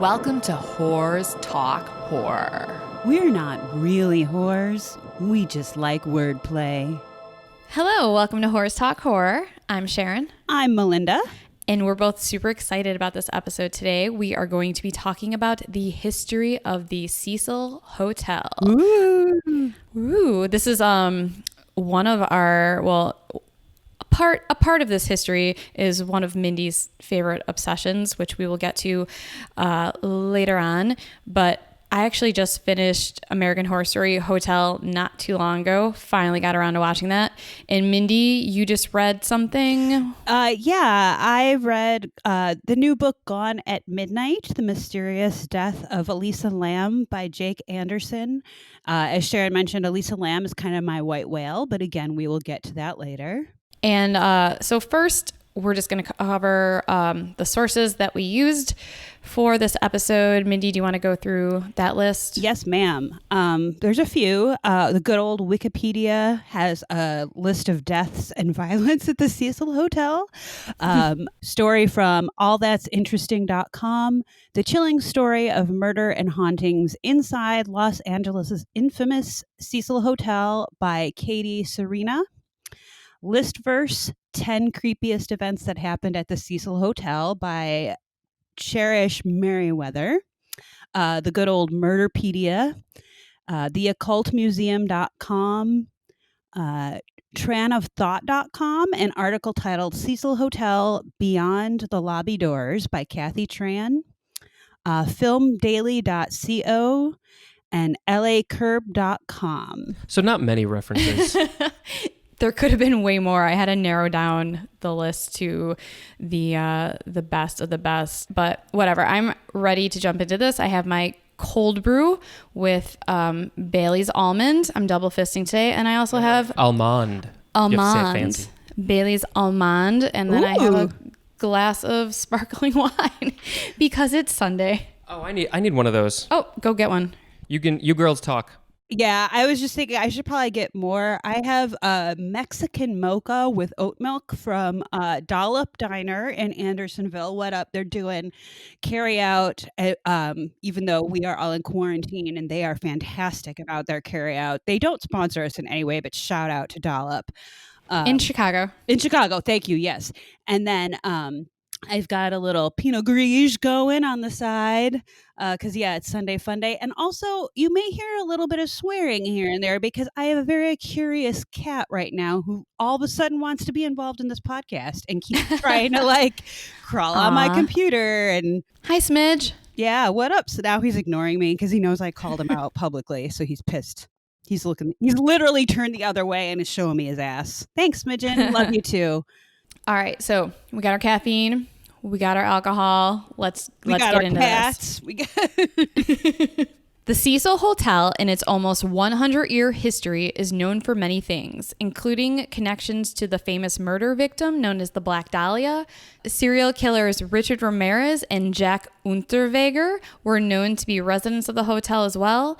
Welcome to Whores Talk Horror. We're not really whores. We just like wordplay. Hello, welcome to Whores Talk Horror. I'm Sharon. I'm Melinda. And we're both super excited about this episode today. We are going to be talking about the history of the Cecil Hotel. Ooh. This is one of our, a part of this history is one of Mindy's favorite obsessions, which we will get to later on. But I actually just finished American Horror Story Hotel not too long ago. Finally got around to watching that. And Mindy, you just read something? Yeah, I read the new book, Gone at Midnight, The Mysterious Death of Elisa Lam by Jake Anderson. As Sharon mentioned, Elisa Lam is kind of my white whale, but again, we will get to that later. And so first, we're just going to cover the sources that we used for this episode. Mindy, do you want to go through that list? Yes, ma'am. There's a few. The good old Wikipedia has a list of deaths and violence at the Cecil Hotel. Story from allthat'sinteresting.com. The chilling story of murder and hauntings inside Los Angeles' infamous Cecil Hotel by Katie Serena. Listverse, 10 creepiest events that happened at the Cecil Hotel by Cherish Merriweather. The good old Murderpedia. theoccultmuseum.com. tranofthought.com, an article titled Cecil Hotel Beyond the Lobby Doors by Kathy Tran. filmdaily.co and lacurb.com. So not many references. There could have been way more. I had to narrow down the list to the best of the best, but whatever. I'm ready to jump into this. I have my cold brew with Bailey's almond. I'm double fisting today, and I also have Almond. You have to say it fancy. Bailey's almond, and then I have a glass of sparkling wine because it's Sunday. Oh, I need one of those. Oh, go get one. You girls talk. Yeah, I was just thinking I should probably get more. I have a Mexican mocha with oat milk from Dollop Diner in Andersonville. What up? They're doing carry out, even though we are all in quarantine, and they are fantastic about their carry out. They don't sponsor us in any way, but shout out to Dollop. In Chicago. In Chicago, thank you, yes. And then I've got a little Pinot Gris going on the side because, it's Sunday Fun Day. And also, you may hear a little bit of swearing here and there because I have a very curious cat right now who all of a sudden wants to be involved in this podcast and keeps trying to, crawl on my computer. And hi, Smidge. Yeah, what up? So now he's ignoring me because he knows I called him out publicly, so he's pissed. He's literally turned the other way and is showing me his ass. Thanks, Smidgen. Love you too. All right, so we got our caffeine. We got our alcohol. Let's get into cats. this. The Cecil Hotel, in its almost 100-year history, is known for many things, including connections to the famous murder victim known as the Black Dahlia. Serial killers Richard Ramirez and Jack Unterweger were known to be residents of the hotel as well.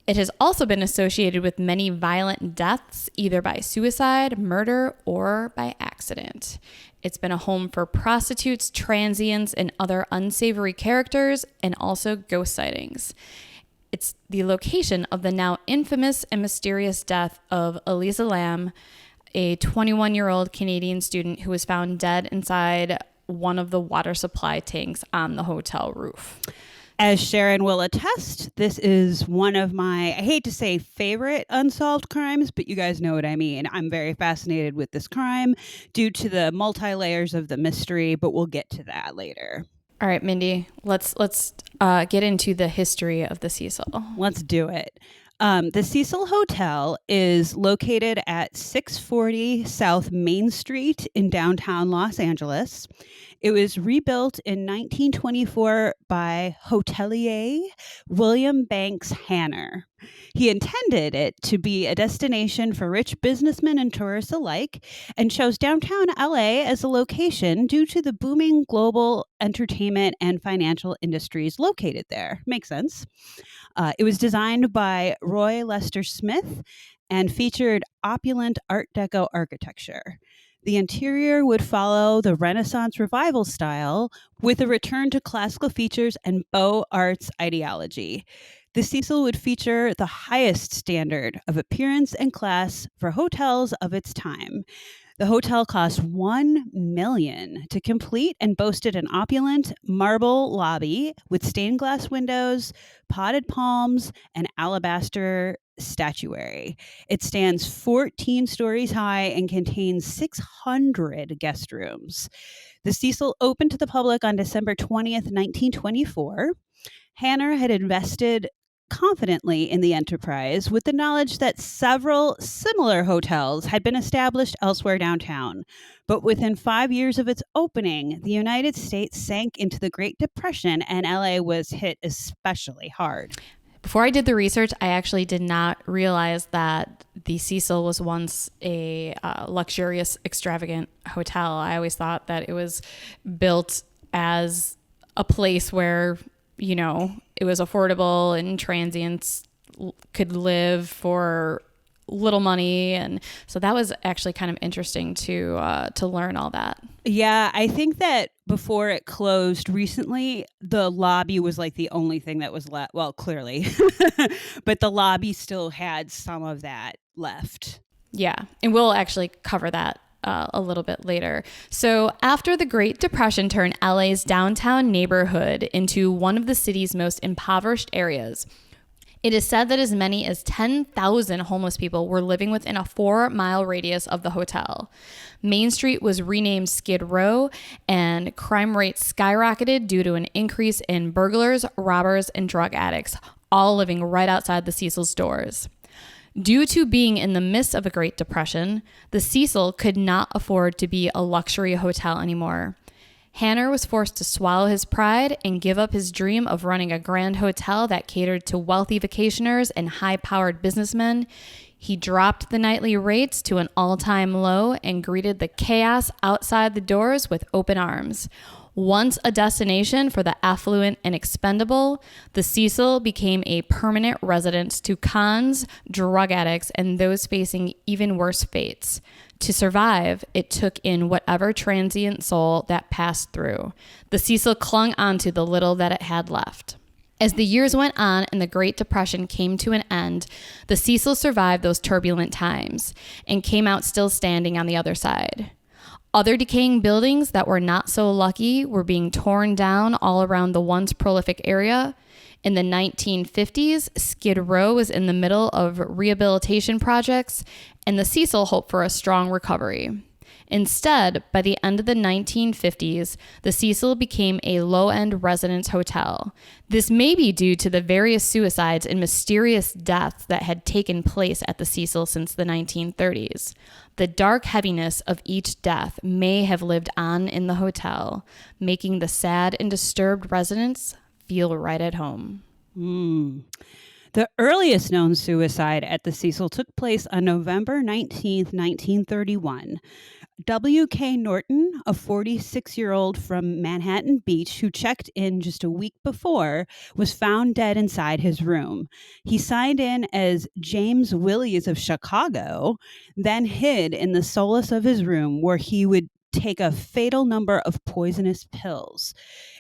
It has also been associated with many violent deaths, either by suicide, murder, or by accident. It's been a home for prostitutes, transients, and other unsavory characters, and also ghost sightings. It's the location of the now infamous and mysterious death of Elisa Lam, a 21-year-old Canadian student who was found dead inside one of the water supply tanks on the hotel roof. As Sharon will attest, this is one of my, I hate to say favorite unsolved crimes, but you guys know what I mean. I'm very fascinated with this crime due to the multi-layers of the mystery, but we'll get to that later. All right, Mindy, let's get into the history of the Cecil. Let's do it. The Cecil Hotel is located at 640 South Main Street in downtown Los Angeles. It was rebuilt in 1924 by hotelier William Banks Hanner. He intended it to be a destination for rich businessmen and tourists alike and chose downtown LA as a location due to the booming global entertainment and financial industries located there. Makes sense. It was designed by Roy Lester Smith and featured opulent Art Deco architecture. The interior would follow the Renaissance Revival style with a return to classical features and Beaux Arts ideology. The Cecil would feature the highest standard of appearance and class for hotels of its time. The hotel cost $1 million to complete and boasted an opulent marble lobby with stained glass windows, potted palms, and alabaster statuary. It stands 14 stories high and contains 600 guest rooms. The Cecil opened to the public on December 20th, 1924. Hanner had invested confidently in the enterprise with the knowledge that several similar hotels had been established elsewhere downtown. But within 5 years of its opening, the United States sank into the Great Depression and LA was hit especially hard. Before I did the research, I actually did not realize that the Cecil was once a luxurious, extravagant hotel. I always thought that it was built as a place where, you know, it was affordable and transients could live for little money. And so that was actually kind of interesting to learn all that. Yeah, I think that before it closed recently, the lobby was like the only thing that was left. Well, clearly, but the lobby still had some of that left. Yeah, and we'll actually cover that a little bit later. So after the Great Depression turned LA's downtown neighborhood into one of the city's most impoverished areas, it is said that as many as 10,000 homeless people were living within a 4-mile radius of the hotel. Main Street was renamed Skid Row, and crime rates skyrocketed due to an increase in burglars, robbers, and drug addicts, all living right outside the Cecil's doors. Due to being in the midst of a Great Depression, the Cecil could not afford to be a luxury hotel anymore. Hanner was forced to swallow his pride and give up his dream of running a grand hotel that catered to wealthy vacationers and high-powered businessmen. He dropped the nightly rates to an all-time low and greeted the chaos outside the doors with open arms. Once a destination for the affluent and expendable, the Cecil became a permanent residence to cons, drug addicts, and those facing even worse fates. To survive, it took in whatever transient soul that passed through. The Cecil clung onto the little that it had left. As the years went on and the Great Depression came to an end, the Cecil survived those turbulent times and came out still standing on the other side. Other decaying buildings that were not so lucky were being torn down all around the once prolific area. In the 1950s, Skid Row was in the middle of rehabilitation projects, and the Cecil hoped for a strong recovery. Instead, by the end of the 1950s, the Cecil became a low-end residence hotel. This may be due to the various suicides and mysterious deaths that had taken place at the Cecil since the 1930s. The dark heaviness of each death may have lived on in the hotel, making the sad and disturbed residents feel right at home. The earliest known suicide at the Cecil took place on November 19th, 1931. W.K. Norton, a 46-year-old from Manhattan Beach who checked in just a week before, was found dead inside his room. He signed in as James Willies of Chicago, then hid in the solace of his room where he would take a fatal number of poisonous pills.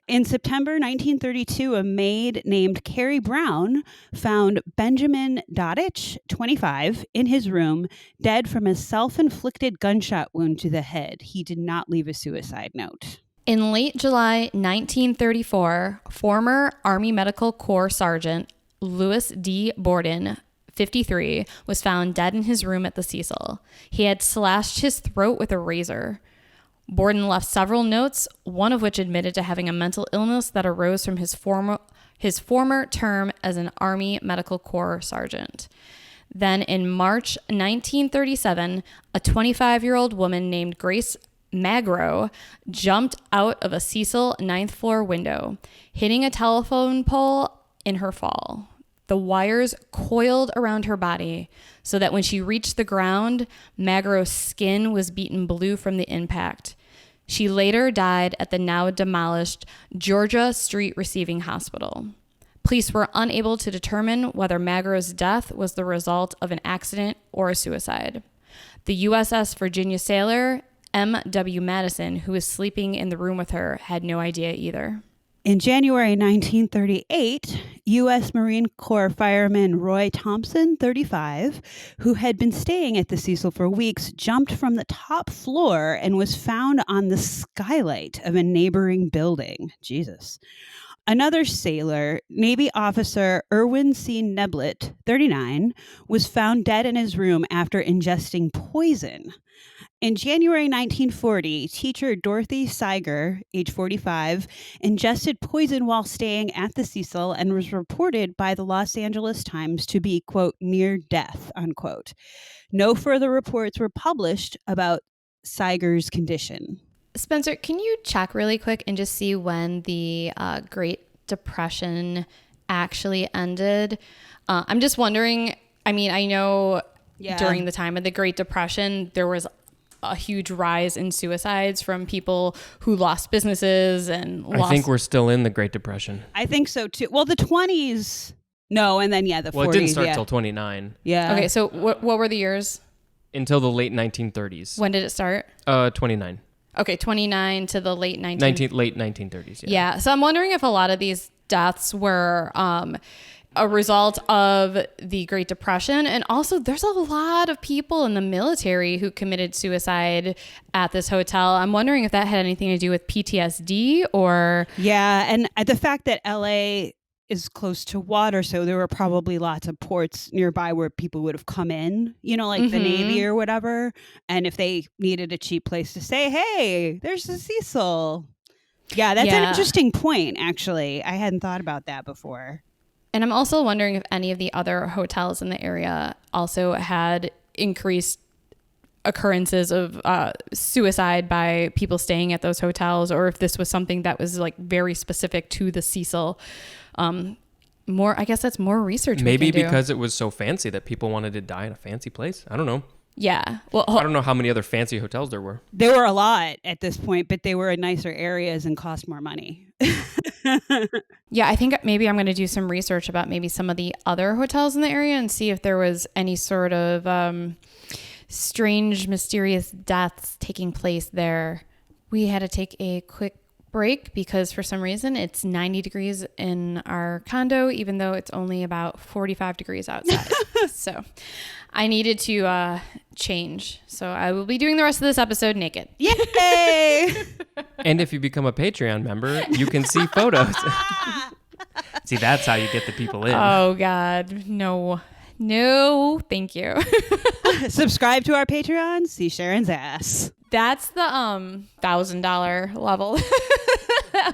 In September 1932, a maid named Carrie Brown found Benjamin Dodich, 25, in his room, dead from a self-inflicted gunshot wound to the head. He did not leave a suicide note. In late July 1934, former Army Medical Corps Sergeant Louis D. Borden, 53, was found dead in his room at the Cecil. He had slashed his throat with a razor. Borden left several notes, one of which admitted to having a mental illness that arose from his former term as an Army Medical Corps sergeant. Then in March 1937, a 25-year-old woman named Grace Magro jumped out of a Cecil 9th floor window, hitting a telephone pole in her fall. The wires coiled around her body so that when she reached the ground, Magro's skin was beaten blue from the impact. She later died at the now demolished Georgia Street Receiving Hospital. Police were unable to determine whether Magro's death was the result of an accident or a suicide. The USS Virginia sailor M.W. Madison, who was sleeping in the room with her, had no idea either. In January 1938, U.S. Marine Corps fireman Roy Thompson, 35, who had been staying at the Cecil for weeks, jumped from the top floor and was found on the skylight of a neighboring building. Jesus. Another sailor, Navy officer Irwin C. Neblett, 39, was found dead in his room after ingesting poison. In January 1940, teacher Dorothy Seiger, age 45, ingested poison while staying at the Cecil and was reported by the Los Angeles Times to be, quote, near death, unquote. No further reports were published about Seiger's condition. Spencer, can you check really quick and just see when the Great Depression actually ended? I'm just wondering, I mean, I know during the time of the Great Depression, there was a huge rise in suicides from people who lost businesses and I think we're still in the Great Depression. I think so too. Well, the 20s, no, and then the 40s. Well, it didn't start till 29. Yeah. Okay, so what were the years? Until the late 1930s. When did it start? 29. Okay, 29 to the late late 1930s. Yeah. So I'm wondering if a lot of these deaths were a result of the Great Depression. And also there's a lot of people in the military who committed suicide at this hotel. I'm wondering if that had anything to do with PTSD or... Yeah. And the fact that LA is close to water, so there were probably lots of ports nearby where people would have come in, you know, like the Navy or whatever. And if they needed a cheap place to stay, hey, there's the Cecil. Yeah, that's an interesting point, actually. I hadn't thought about that before. And I'm also wondering if any of the other hotels in the area also had increased occurrences of suicide by people staying at those hotels, or if this was something that was like very specific to the Cecil. I guess that's more research. Maybe because it was so fancy that people wanted to die in a fancy place. I don't know. Yeah. Well, I don't know how many other fancy hotels there were. There were a lot at this point, but they were in nicer areas and cost more money. Yeah, I think maybe I'm going to do some research about maybe some of the other hotels in the area and see if there was any sort of strange, mysterious deaths taking place there. We had to take a quick break because for some reason it's 90 degrees in our condo, even though it's only about 45 degrees outside. So I needed to change. So I will be doing the rest of this episode naked. Yay! And if you become a Patreon member, you can see photos. See, that's how you get the people in. Oh, God. No, thank you. Subscribe to our Patreon, see Sharon's ass. That's the $1,000 level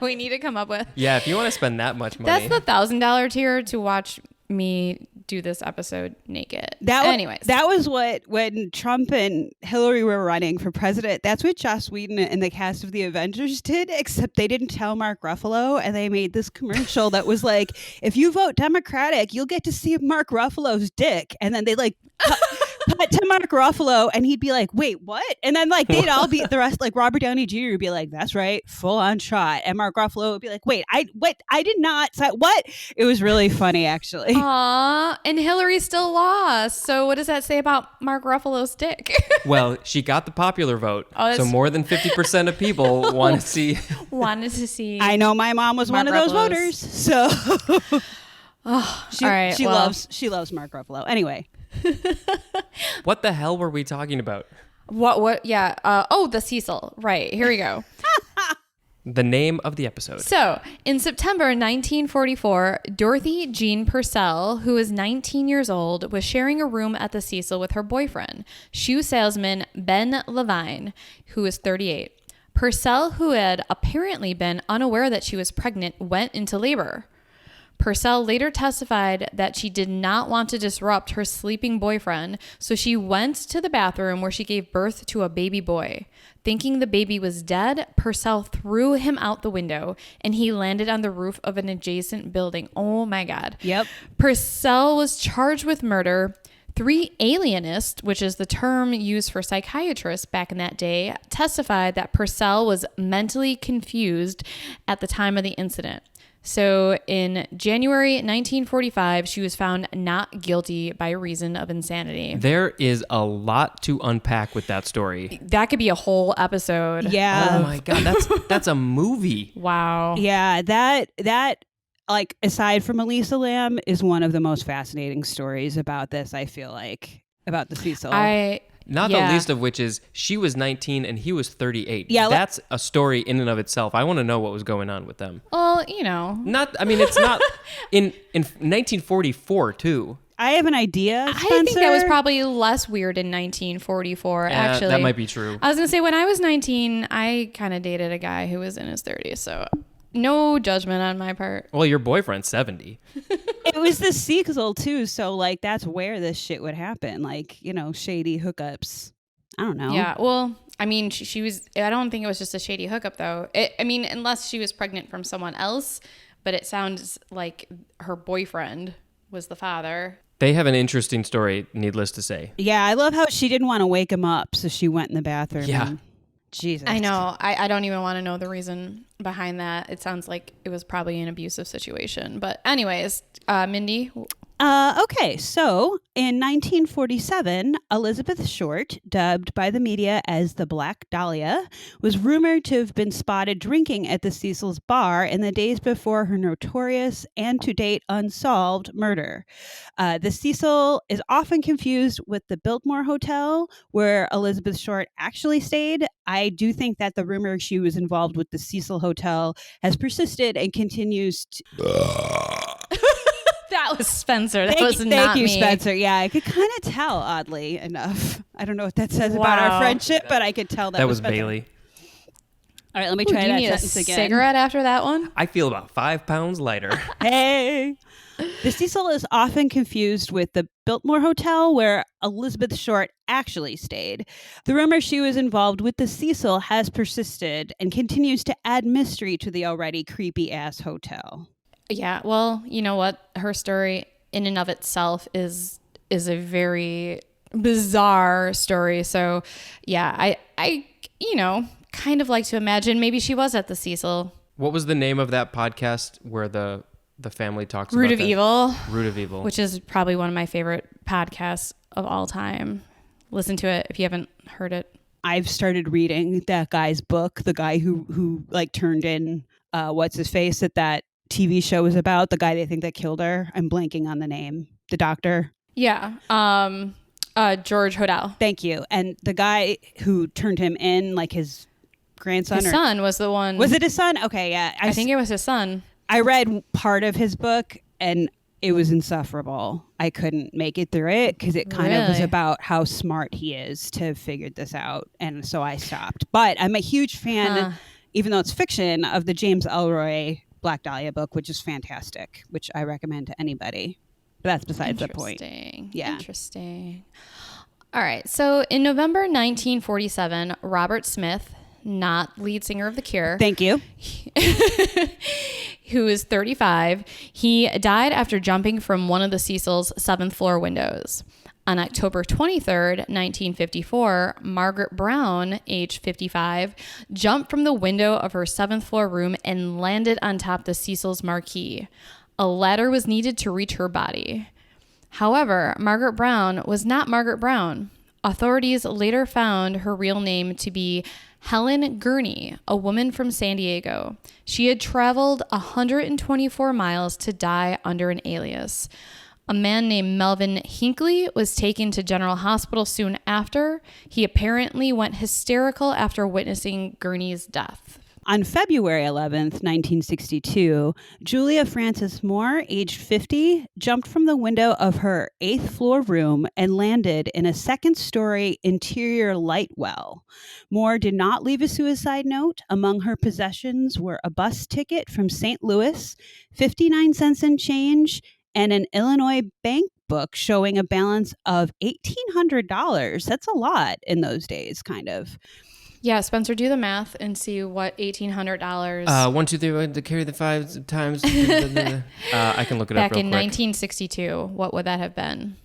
we need to come up with. Yeah, if you want to spend that much money. That's the $1,000 tier to watch me do this episode naked. Anyways, that was when Trump and Hillary were running for president. That's what Joss Whedon and the cast of The Avengers did, except they didn't tell Mark Ruffalo, and they made this commercial that was like, if you vote Democratic, you'll get to see Mark Ruffalo's dick. And then they like cut to Mark Ruffalo, and he'd be like, wait, what? And then like they'd all be the rest, like Robert Downey Jr. would be like, that's right, full on shot. And Mark Ruffalo would be like, wait, I did not say what? It was really funny, actually. Aw, and Hillary still lost. So what does that say about Mark Ruffalo's dick? Well, she got the popular vote. Oh, so more than 50% of people wanted to see. I know my mom was Mark one of those Ruffalo's. voters. So she loves Mark Ruffalo. Anyway. What the hell were we talking about? What? Yeah. The Cecil. Right. Here we go. The name of the episode. So, in September 1944, Dorothy Jean Purcell, who was 19 years old, was sharing a room at the Cecil with her boyfriend, shoe salesman Ben Levine, who was 38. Purcell, who had apparently been unaware that she was pregnant, went into labor. Purcell later testified that she did not want to disrupt her sleeping boyfriend, so she went to the bathroom where she gave birth to a baby boy. Thinking the baby was dead, Purcell threw him out the window, and he landed on the roof of an adjacent building. Oh my God. Yep. Purcell was charged with murder. 3 alienists, which is the term used for psychiatrists back in that day, testified that Purcell was mentally confused at the time of the incident. So in January 1945, she was found not guilty by reason of insanity. There is a lot to unpack with that story. That could be a whole episode. Yeah. Oh my God, that's a movie. Wow. Yeah, that like aside from Elisa Lam is one of the most fascinating stories about this, I feel like, about the Cecil. Not the least of which is she was 19 and he was 38. Yeah, that's a story in and of itself. I want to know what was going on with them. Well, It's not in 1944 too. I have an idea, Spencer. I think that was probably less weird in 1944, actually. That might be true. I was going to say, when I was 19, I kind of dated a guy who was in his 30s, so no judgment on my part. Well, your boyfriend's 70. It was the Cecil too, so like that's where this shit would happen, like, shady hookups. I don't know. Yeah, well, I mean, she was, I don't think it was just a shady hookup though. Unless she was pregnant from someone else, but it sounds like her boyfriend was the father. They have an interesting story, needless to say. Yeah, I love how she didn't want to wake him up, so she went in the bathroom. Yeah. Jesus. I know. I don't even want to know the reason behind that. It sounds like it was probably an abusive situation. But anyways, Mindy. Okay, so in 1947, Elizabeth Short, dubbed by the media as the Black Dahlia, was rumored to have been spotted drinking at the Cecil's bar in the days before her notorious and to date unsolved murder. The Cecil is often confused with the Biltmore Hotel, where Elizabeth Short actually stayed. I do think that the rumor she was involved with the Cecil Hotel has persisted and continues to... That was Spencer. That was not me. Thank you, Spencer. Yeah, I could kind of tell, oddly enough. I don't know what that says about our friendship, but I could tell that was Spencer. Bailey. All right, let me try that need sentence a again. Cigarette after that one? I feel about 5 pounds lighter. Hey. The Cecil is often confused with the Biltmore Hotel, where Elizabeth Short actually stayed. The rumor she was involved with the Cecil has persisted and continues to add mystery to the already creepy-ass hotel. Yeah, well, you know what? Her story in and of itself is a very bizarre story. So, yeah, I kind of like to imagine maybe she was at the Cecil. What was the name of that podcast where the family talks Root about of that? Evil. Root of Evil. Which is probably one of my favorite podcasts of all time. Listen to it if you haven't heard it. I've started reading that guy's book, the guy who like turned in what's his face that TV show was about, the guy they think that killed her. I'm blanking on the name. The doctor. Yeah. George Hodel. Thank you. And the guy who turned him in, like his grandson. His son was the one. Was it his son? Okay, yeah. I think it was his son. I read part of his book and it was insufferable. I couldn't make it through it because it kind of was about how smart he is to have figured this out. And so I stopped. But I'm a huge fan, even though it's fiction, of the James Ellroy Black Dahlia book, which is fantastic, which I recommend to anybody. But that's besides the point. Yeah. Interesting. All right. So in November 1947, Robert Smith, not lead singer of The Cure. Thank you. Who is 35. He died after jumping from one of the Cecil's 7th floor windows. On October 23rd, 1954, Margaret Brown, age 55, jumped from the window of her 7th floor room and landed on top the Cecil's marquee. A ladder was needed to reach her body. However, Margaret Brown was not Margaret Brown. Authorities later found her real name to be Helen Gurney, a woman from San Diego. She had traveled 124 miles to die under an alias. A man named Melvin Hinckley was taken to General Hospital soon after. He apparently went hysterical after witnessing Gurney's death. On February 11th, 1962, Julia Frances Moore, aged 50, jumped from the window of her 8th floor room and landed in a 2nd-story interior light well. Moore did not leave a suicide note. Among her possessions were a bus ticket from St. Louis, 59 cents in change, and an Illinois bank book showing a balance of $1,800. That's a lot in those days, kind of. Yeah, Spencer, do the math and see what $1,800. 1, 2, 3, to carry the 5 times. I can look it up Back real in quick. 1962, what would that have been?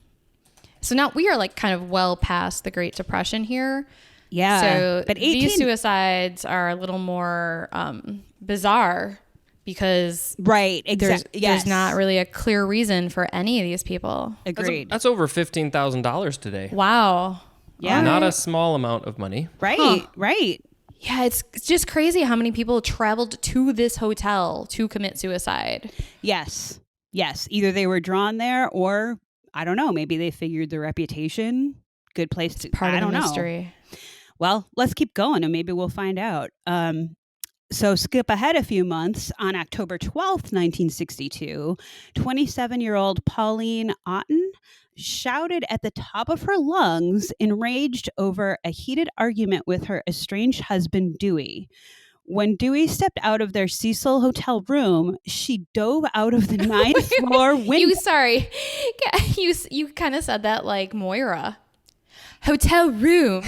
So now we are like kind of well past the Great Depression here. Yeah. So but these suicides are a little more bizarre because Right. there's, Exactly. there's not really a clear reason for any of these people. Agreed. That's over $15,000 today. Wow. Yeah. Not a small amount of money. Right. Right. Yeah, it's just crazy how many people traveled to this hotel to commit suicide. Yes. Yes. Either they were drawn there or, I don't know, maybe they figured the reputation, good place to, Part I of don't the know. mystery. Well, let's keep going and maybe we'll find out. So skip ahead a few months. On October 12th, 1962, 27-year-old Pauline Otten shouted at the top of her lungs, enraged over a heated argument with her estranged husband, Dewey. When Dewey stepped out of their Cecil Hotel room, she dove out of the ninth floor window. You kind of said that like Moira. Hotel room.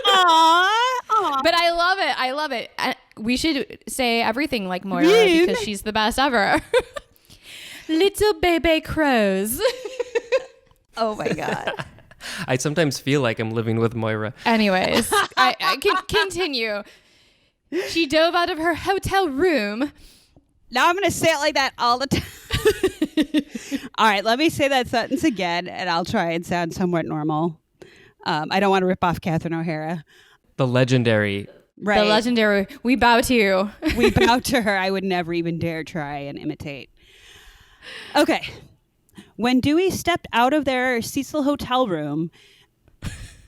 Aw. But I love it. I love it. We should say everything like Moira Room. because she's the best ever. Little baby crows. Oh my God. I sometimes feel like I'm living with Moira. Anyways, I can continue. She dove out of her hotel room. Now I'm going to say it like that all the time. All right, let me say that sentence again, and I'll try and sound somewhat normal. I don't want to rip off Catherine O'Hara. The legendary. Right. The legendary. We bow to you. We bow to her. I would never even dare try and imitate. Okay. When Dewey stepped out of their Cecil Hotel room,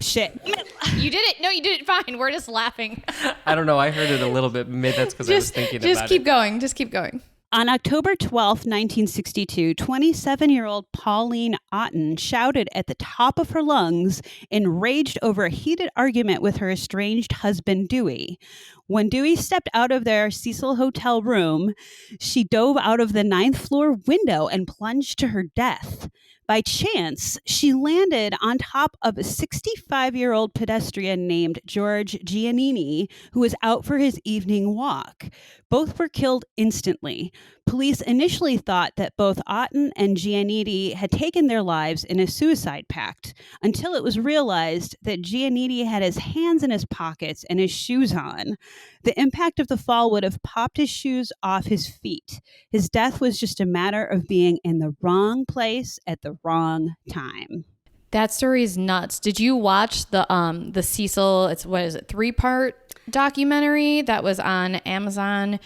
shit. You did it. No, you did it fine. We're just laughing. I don't know. I heard it a little bit. Maybe that's because I was thinking about it. Just keep going. Just keep going. On October 12th, 1962, 27-year-old Pauline Otten shouted at the top of her lungs, enraged over a heated argument with her estranged husband, Dewey. When Dewey stepped out of their Cecil Hotel room, she dove out of the ninth floor window and plunged to her death. By chance, she landed on top of a 65-year-old pedestrian named George Giannini, who was out for his evening walk. Both were killed instantly. Police initially thought that both Otten and Giannini had taken their lives in a suicide pact, until it was realized that Giannini had his hands in his pockets and his shoes on. The impact of the fall would have popped his shoes off his feet. His death was just a matter of being in the wrong place at the wrong time. That story is nuts. Did you watch the Cecil? It's 3-part documentary that was on Amazon,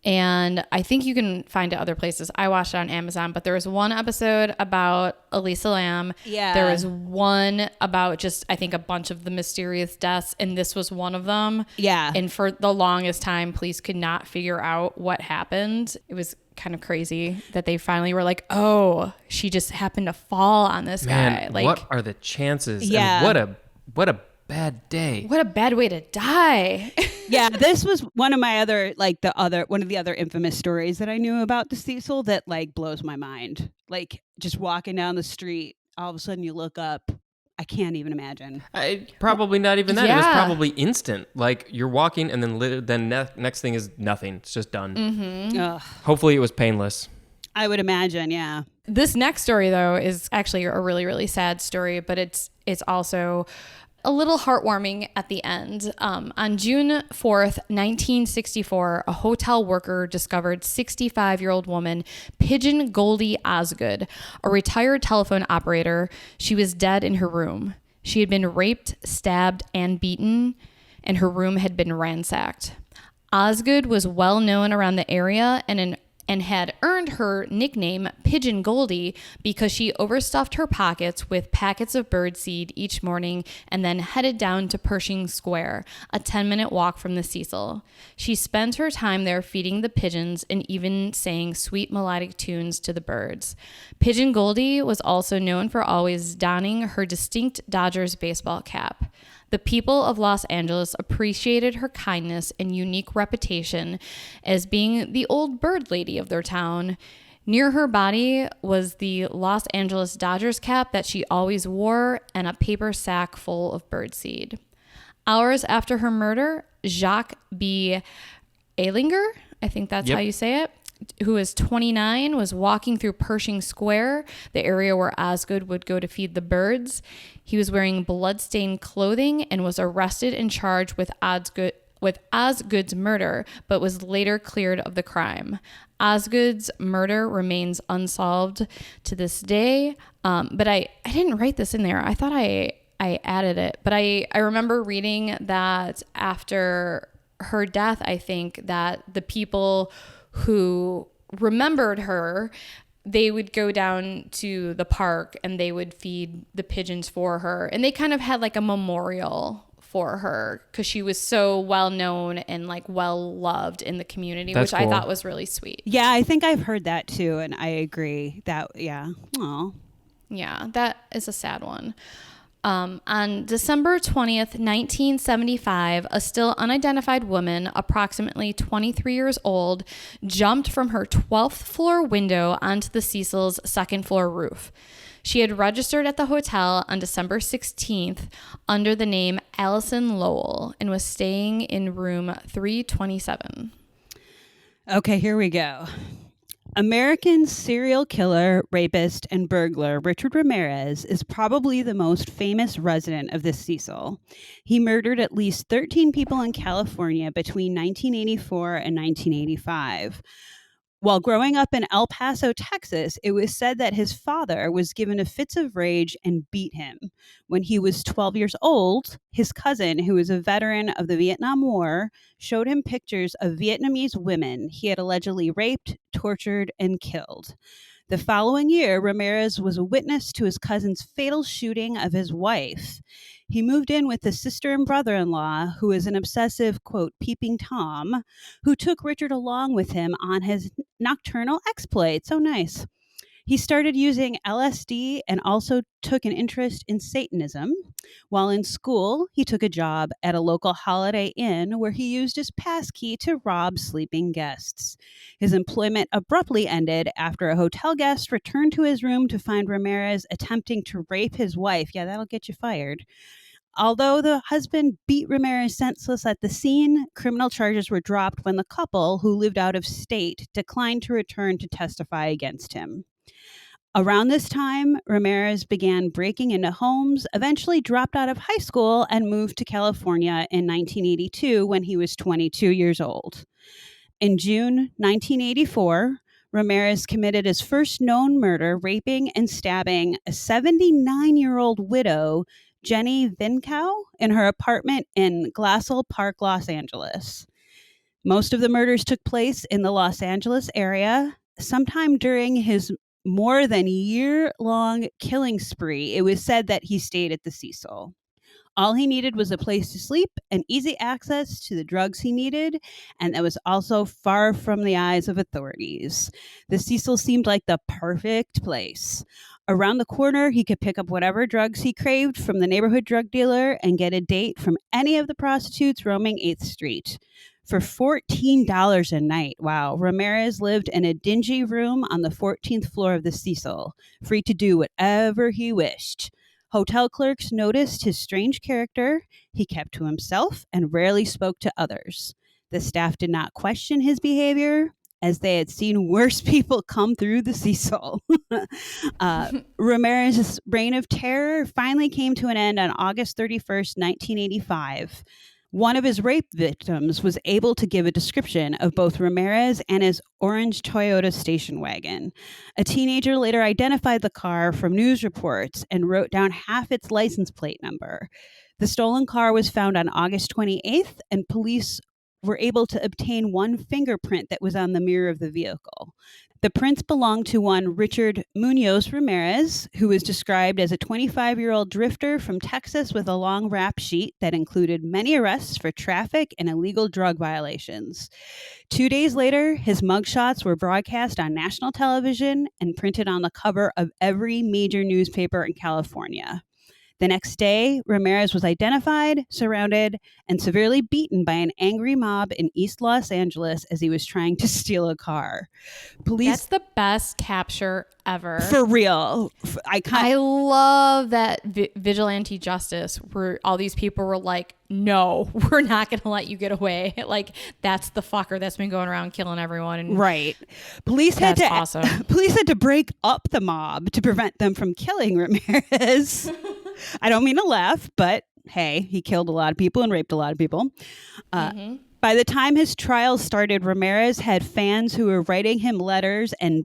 and I think you can find it other places. I watched it on Amazon, but there was one episode about Elisa Lam. Yeah. There was one about just, I think, a bunch of the mysterious deaths, and this was one of them. Yeah. And for the longest time, police could not figure out what happened. It was kind of crazy that they finally were like, oh, she just happened to fall on this guy. Like, what are the chances? Yeah. And what a bad day. what a bad way to die. Yeah, this was one of my other, one of the other infamous stories that I knew about the Cecil that like blows my mind. Like just walking down the street, all of a sudden you look up. I can't even imagine. Probably not even that. It was Yeah. probably instant. Like you're walking and then next thing is nothing. It's just done. Ugh, Hopefully it was painless. I would imagine, yeah. This next story, though, is actually a really, really sad story, but it's also a little heartwarming at the end. On June 4th, 1964, a hotel worker discovered 65-year-old woman Pigeon Goldie Osgood, a retired telephone operator. She was dead in her room. She had been raped, stabbed, and beaten, and her room had been ransacked. Osgood was well known around the area and had earned her nickname Pigeon Goldie because she overstuffed her pockets with packets of birdseed each morning and then headed down to Pershing Square, a 10-minute walk from the Cecil. She spent her time there feeding the pigeons and even sang sweet melodic tunes to the birds. Pigeon Goldie was also known for always donning her distinct Dodgers baseball cap. The people of Los Angeles appreciated her kindness and unique reputation as being the old bird lady of their town. Near her body was the Los Angeles Dodgers cap that she always wore and a paper sack full of birdseed. Hours after her murder, Jacques B. Eilinger, I think that's how you say it, who is 29, was walking through Pershing Square, the area where Osgood would go to feed the birds. He was wearing blood-stained clothing and was arrested and charged with with Osgood's murder, but was later cleared of the crime. Osgood's murder remains unsolved to this day, but I didn't write this in there. I thought I added it, but I remember reading that after her death, I think that the people who remembered her, they would go down to the park and they would feed the pigeons for her. And they kind of had like a memorial for her because she was so well known and like well loved in the community. That's which cool. I thought was really sweet. Yeah, I think I've heard that too, and I agree that, yeah. Aw. Yeah, that is a sad one. On December 20th, 1975, a still unidentified woman, approximately 23 years old, jumped from her 12th floor window onto the Cecil's second floor roof. She had registered at the hotel on December 16th under the name Allison Lowell and was staying in room 327. Okay, here we go. American serial killer, rapist, and burglar Richard Ramirez is probably the most famous resident of the Cecil. He murdered at least 13 people in California between 1984 and 1985. While growing up in El Paso, Texas, it was said that his father was given a fits of rage and beat him. When he was 12 years old, his cousin, who was a veteran of the Vietnam War, showed him pictures of Vietnamese women he had allegedly raped, tortured, and killed. The following year, Ramirez was a witness to his cousin's fatal shooting of his wife. He moved in with his sister and brother-in-law, who is an obsessive, quote, peeping Tom, who took Richard along with him on his nocturnal exploits. Oh, nice. He started using LSD and also took an interest in Satanism. While in school, he took a job at a local Holiday Inn where he used his passkey to rob sleeping guests. His employment abruptly ended after a hotel guest returned to his room to find Ramirez attempting to rape his wife. Yeah, that'll get you fired. Although the husband beat Ramirez senseless at the scene, criminal charges were dropped when the couple, who lived out of state, declined to return to testify against him. Around this time, Ramirez began breaking into homes, eventually dropped out of high school, and moved to California in 1982 when he was 22 years old. In June 1984, Ramirez committed his first known murder, raping and stabbing a 79-year-old widow, Jenny Vincow, in her apartment in Glassell Park, Los Angeles. Most of the murders took place in the Los Angeles area. Sometime during his more than year-long killing spree, it was said that he stayed at the Cecil. All he needed was a place to sleep and easy access to the drugs he needed, and that was also far from the eyes of authorities. The Cecil seemed like the perfect place. Around the corner, he could pick up whatever drugs he craved from the neighborhood drug dealer and get a date from any of the prostitutes roaming 8th Street. For $14 a night, wow, Ramirez lived in a dingy room on the 14th floor of the Cecil, free to do whatever he wished. Hotel clerks noticed his strange character. He kept to himself and rarely spoke to others. The staff did not question his behavior, as they had seen worse people come through the Cecil. Ramirez's reign of terror finally came to an end on August 31st, 1985. One of his rape victims was able to give a description of both Ramirez and his orange Toyota station wagon. A teenager later identified the car from news reports and wrote down half its license plate number. The stolen car was found on August 28th, and police were able to obtain one fingerprint that was on the mirror of the vehicle. The prints belonged to one Richard Munoz Ramirez, who was described as a 25-year-old drifter from Texas with a long rap sheet that included many arrests for traffic and illegal drug violations. 2 days later, his mugshots were broadcast on national television and printed on the cover of every major newspaper in California. The next day, Ramirez was identified, surrounded, and severely beaten by an angry mob in East Los Angeles as he was trying to steal a car. That's the best capture ever. For real. I love that vigilante justice where all these people were like, no, we're not going to let you get away. Like, that's the fucker that's been going around killing everyone. And right. Police had to break up the mob to prevent them from killing Ramirez. I don't mean to laugh, but hey, he killed a lot of people and raped a lot of people. By the time his trial started, Ramirez had fans who were writing him letters and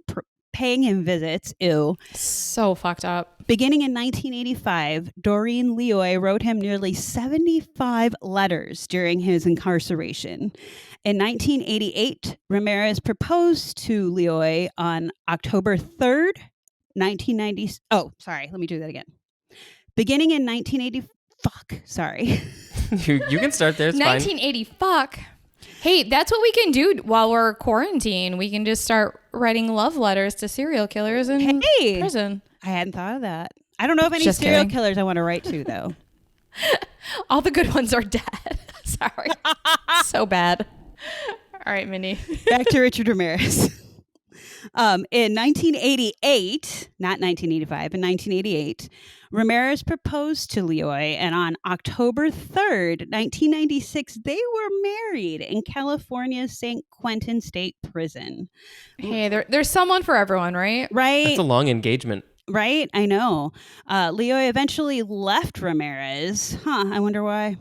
paying him visits. Ew. So fucked up. Beginning in 1985, Doreen Leoy wrote him nearly 75 letters during his incarceration. In 1988, Ramirez proposed to Leoy on October 3rd, 1990. Oh, sorry. Let me do that again. Beginning in 1980. Fuck. Sorry. You can start there. It's 1980. Fuck. Hey, that's what we can do while we're quarantined. We can just start writing love letters to serial killers in prison. I hadn't thought of that. I don't know of any Just serial kidding. killers I want to write to, though. All the good ones are dead. Sorry. So bad. All right, Mindy. Back to Richard Ramirez. In 1988, not 1985, in 1988, Ramirez proposed to Leoy, and on October 3rd, 1996, they were married in California's St. Quentin State Prison. Hey, there's someone for everyone, right? Right? That's a long engagement. Right? I know. Leoy eventually left Ramirez. I wonder why.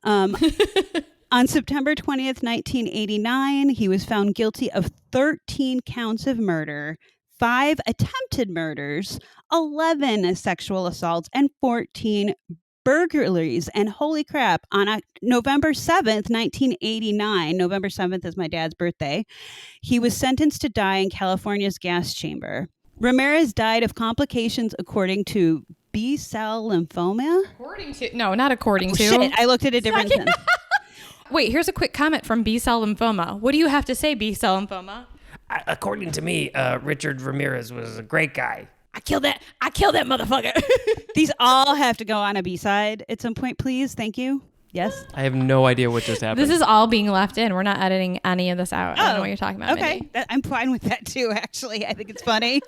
On September 20th, 1989, he was found guilty of 13 counts of murder, 5 attempted murders, 11 sexual assaults, and 14 burglaries. And holy crap, on November 7th, 1989, November 7th is my dad's birthday, he was sentenced to die in California's gas chamber. Ramirez died of complications according to B-cell lymphoma. Not according to. Shit, I looked at a different sentence. Wait, here's a quick comment from B-cell lymphoma. What do you have to say, B-cell lymphoma? According to me, Richard Ramirez was a great guy. I killed that motherfucker. These all have to go on a B-side at some point, please. Thank you. Yes. I have no idea what just happened. This is all being left in. We're not editing any of this out. I don't know what you're talking about. Okay. I'm fine with that too, actually. I think it's funny.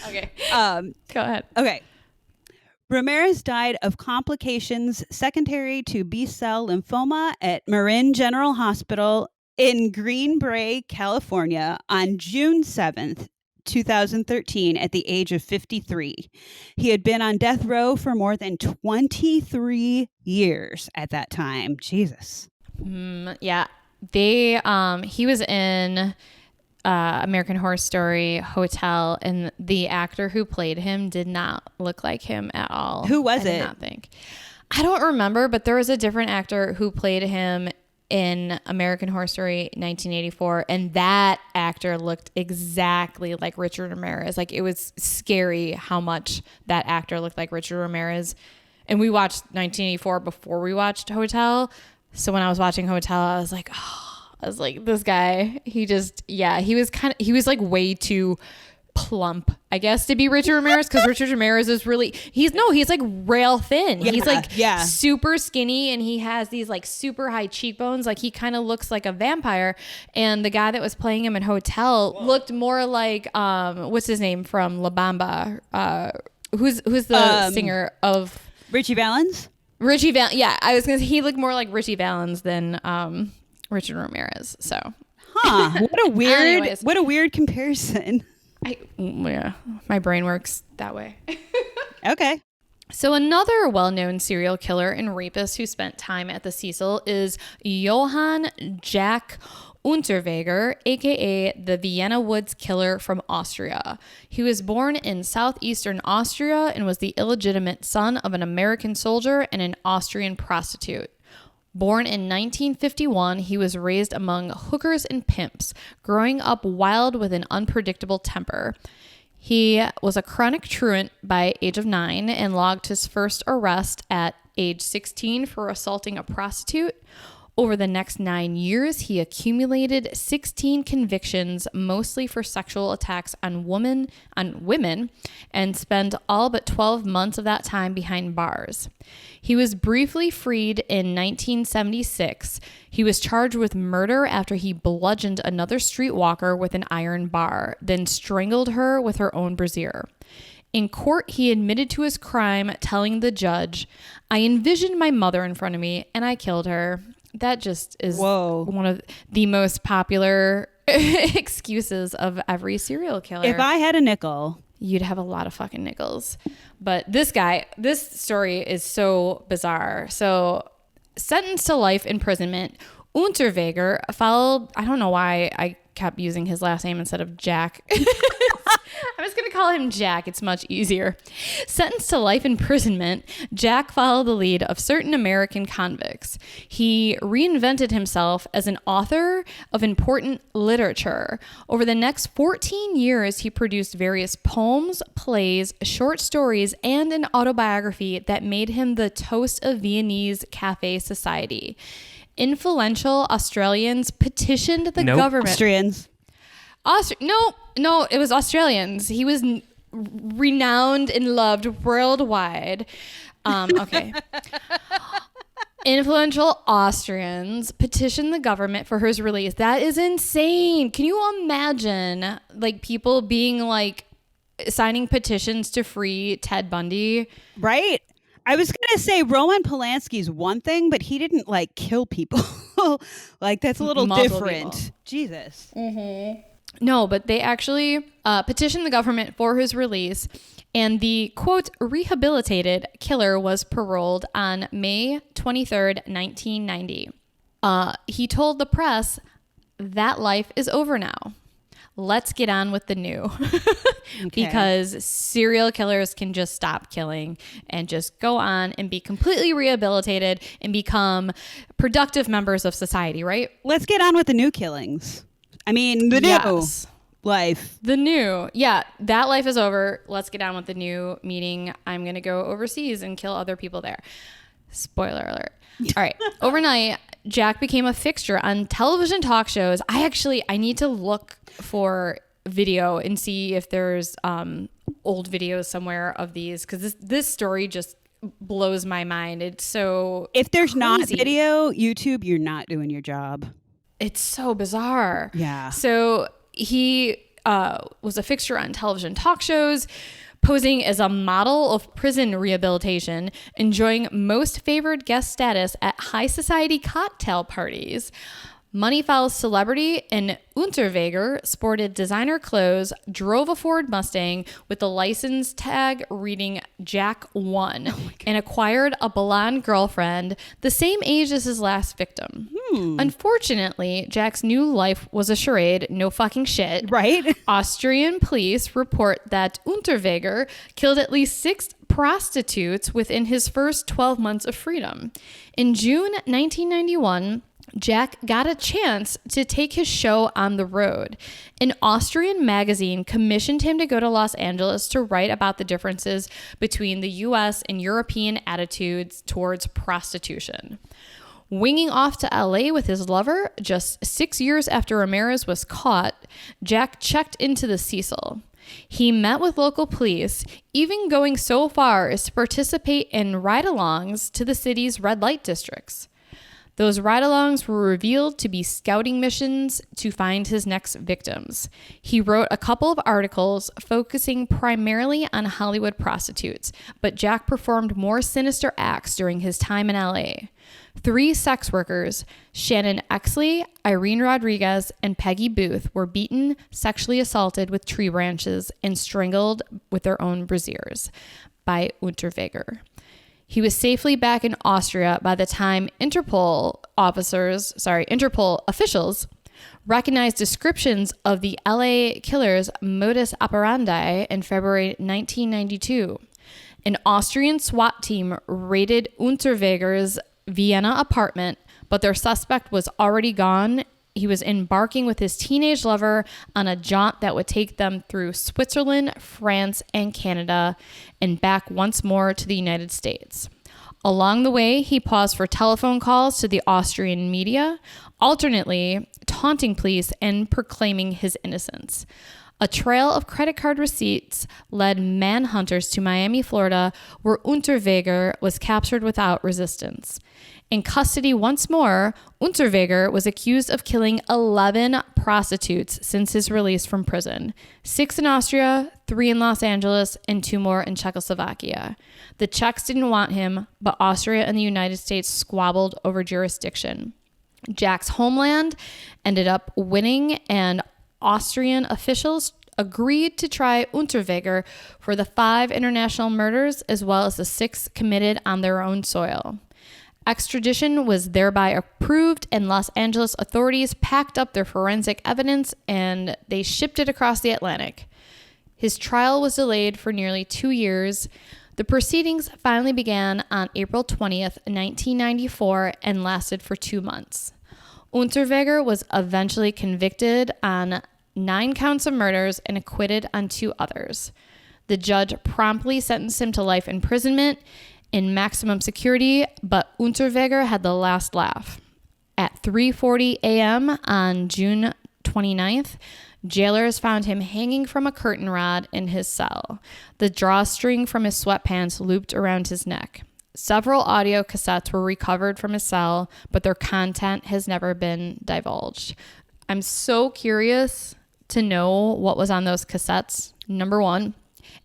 Okay. Go ahead. Okay. Ramirez died of complications secondary to B-cell lymphoma at Marin General Hospital in Green Bay, California on June 7th, 2013 at the age of 53. He had been on death row for more than 23 years at that time. Jesus. Yeah. He was in American Horror Story Hotel, and the actor who played him did not look like him at all. Who was it? I don't remember, but there was a different actor who played him in American Horror Story 1984, and that actor looked exactly like Richard Ramirez. Like, it was scary how much that actor looked like Richard Ramirez. And we watched 1984 before we watched Hotel. So when I was watching Hotel, I was like, this guy, he was like way too plump, I guess, to be Richard Ramirez, because Richard Ramirez is he's like rail thin. Yeah, he's like super skinny, and he has these like super high cheekbones. Like, he kind of looks like a vampire. And the guy that was playing him in Hotel looked more like, what's his name from La Bamba? Who's the singer of Richie Valens? Richie Valens. Yeah, I was gonna say he looked more like Richie Valens than Richard Ramirez. So, what a weird comparison. My brain works that way. Okay. So another well-known serial killer and rapist who spent time at the Cecil is Johann Jack Unterweger, aka the Vienna Woods Killer from Austria. He was born in southeastern Austria and was the illegitimate son of an American soldier and an Austrian prostitute. Born in 1951, he was raised among hookers and pimps, growing up wild with an unpredictable temper. He was a chronic truant by age of 9 and logged his first arrest at age 16 for assaulting a prostitute. Over the next 9 years, he accumulated 16 convictions, mostly for sexual attacks on women, and spent all but 12 months of that time behind bars. He was briefly freed in 1976. He was charged with murder after he bludgeoned another streetwalker with an iron bar, then strangled her with her own brassiere. In court, he admitted to his crime, telling the judge, "I envisioned my mother in front of me, and I killed her." That just is one of the most popular excuses of every serial killer. If I had a nickel you'd have a lot of fucking nickels. But this story is so bizarre. So sentenced to life imprisonment, Unterweger followed, I don't know why I kept using his last name instead of Jack. I was going to call him Jack. It's much easier. Sentenced to life imprisonment, Jack followed the lead of certain American convicts. He reinvented himself as an author of important literature. Over the next 14 years, he produced various poems, plays, short stories, and an autobiography that made him the toast of Viennese cafe society. Influential Australians petitioned the government. Austrians. No, it was Australians. He was renowned and loved worldwide. Okay. Influential Austrians petitioned the government for his release. That is insane. Can you imagine like people being like signing petitions to free Ted Bundy? Right? I was going to say Roman Polanski's one thing, but he didn't like kill people. Like that's a little different. People. Jesus. Mm-hmm. No, but they actually petitioned the government for his release, and the, quote, rehabilitated killer was paroled on May 23rd, 1990. He told the press, that life is over now. Let's get on with the new. Because serial killers can just stop killing and just go on and be completely rehabilitated and become productive members of society, right? Let's get on with the new killings. I mean, the new life. The new. Yeah, that life is over. Let's get on with the new, meaning I'm going to go overseas and kill other people there. Spoiler alert. All right. Overnight, Jack became a fixture on television talk shows. I need to look for video and see if there's old videos somewhere of these, because this story just blows my mind. It's so if there's crazy. Not video, YouTube, you're not doing your job. It's so bizarre. Yeah. So he was a fixture on television talk shows, posing as a model of prison rehabilitation, enjoying most favored guest status at high society cocktail parties. Moneyfowl's celebrity and Unterweger sported designer clothes, drove a Ford Mustang with the license tag reading Jack 1, and acquired a blonde girlfriend the same age as his last victim. Unfortunately, Jack's new life was a charade. No fucking shit. Right? Austrian police report that Unterweger killed at least 6 prostitutes within his first 12 months of freedom. In June 1991, Jack got a chance to take his show on the road. An Austrian magazine commissioned him to go to Los Angeles to write about the differences between the U.S. and European attitudes towards prostitution. Winging off to LA with his lover, just 6 years after Ramirez was caught, Jack checked into the Cecil. He met with local police, even going so far as to participate in ride-alongs to the city's red light districts. Those ride-alongs were revealed to be scouting missions to find his next victims. He wrote a couple of articles focusing primarily on Hollywood prostitutes, but Jack performed more sinister acts during his time in LA. 3 sex workers, Shannon Exley, Irene Rodriguez, and Peggy Booth, were beaten, sexually assaulted with tree branches, and strangled with their own braziers by Unterweger. He was safely back in Austria by the time Interpol officials recognized descriptions of the LA killer's modus operandi in February 1992. An Austrian SWAT team raided Unterweger's Vienna apartment, but their suspect was already gone. He was embarking with his teenage lover on a jaunt that would take them through Switzerland, France, and Canada, and back once more to the United States. Along the way, he paused for telephone calls to the Austrian media, alternately taunting police and proclaiming his innocence. A trail of credit card receipts led manhunters to Miami, Florida, where Unterweger was captured without resistance. In custody once more, Unterweger was accused of killing 11 prostitutes since his release from prison. 6 in Austria, 3 in Los Angeles, and 2 more in Czechoslovakia. The Czechs didn't want him, but Austria and the United States squabbled over jurisdiction. Jack's homeland ended up winning, and Austrian officials agreed to try Unterweger for the 5 international murders as well as the 6 committed on their own soil. Extradition was thereby approved, and Los Angeles authorities packed up their forensic evidence and they shipped it across the Atlantic. His trial was delayed for nearly 2 years. The proceedings finally began on April 20th, 1994, and lasted for 2 months. Unterweger was eventually convicted on 9 counts of murders and acquitted on 2 others. The judge promptly sentenced him to life imprisonment in maximum security, but Unterweger had the last laugh. At 3:40 a.m. on June 29th, jailers found him hanging from a curtain rod in his cell, the drawstring from his sweatpants looped around his neck. Several audio cassettes were recovered from his cell, but their content has never been divulged. I'm so curious to know what was on those cassettes, number one.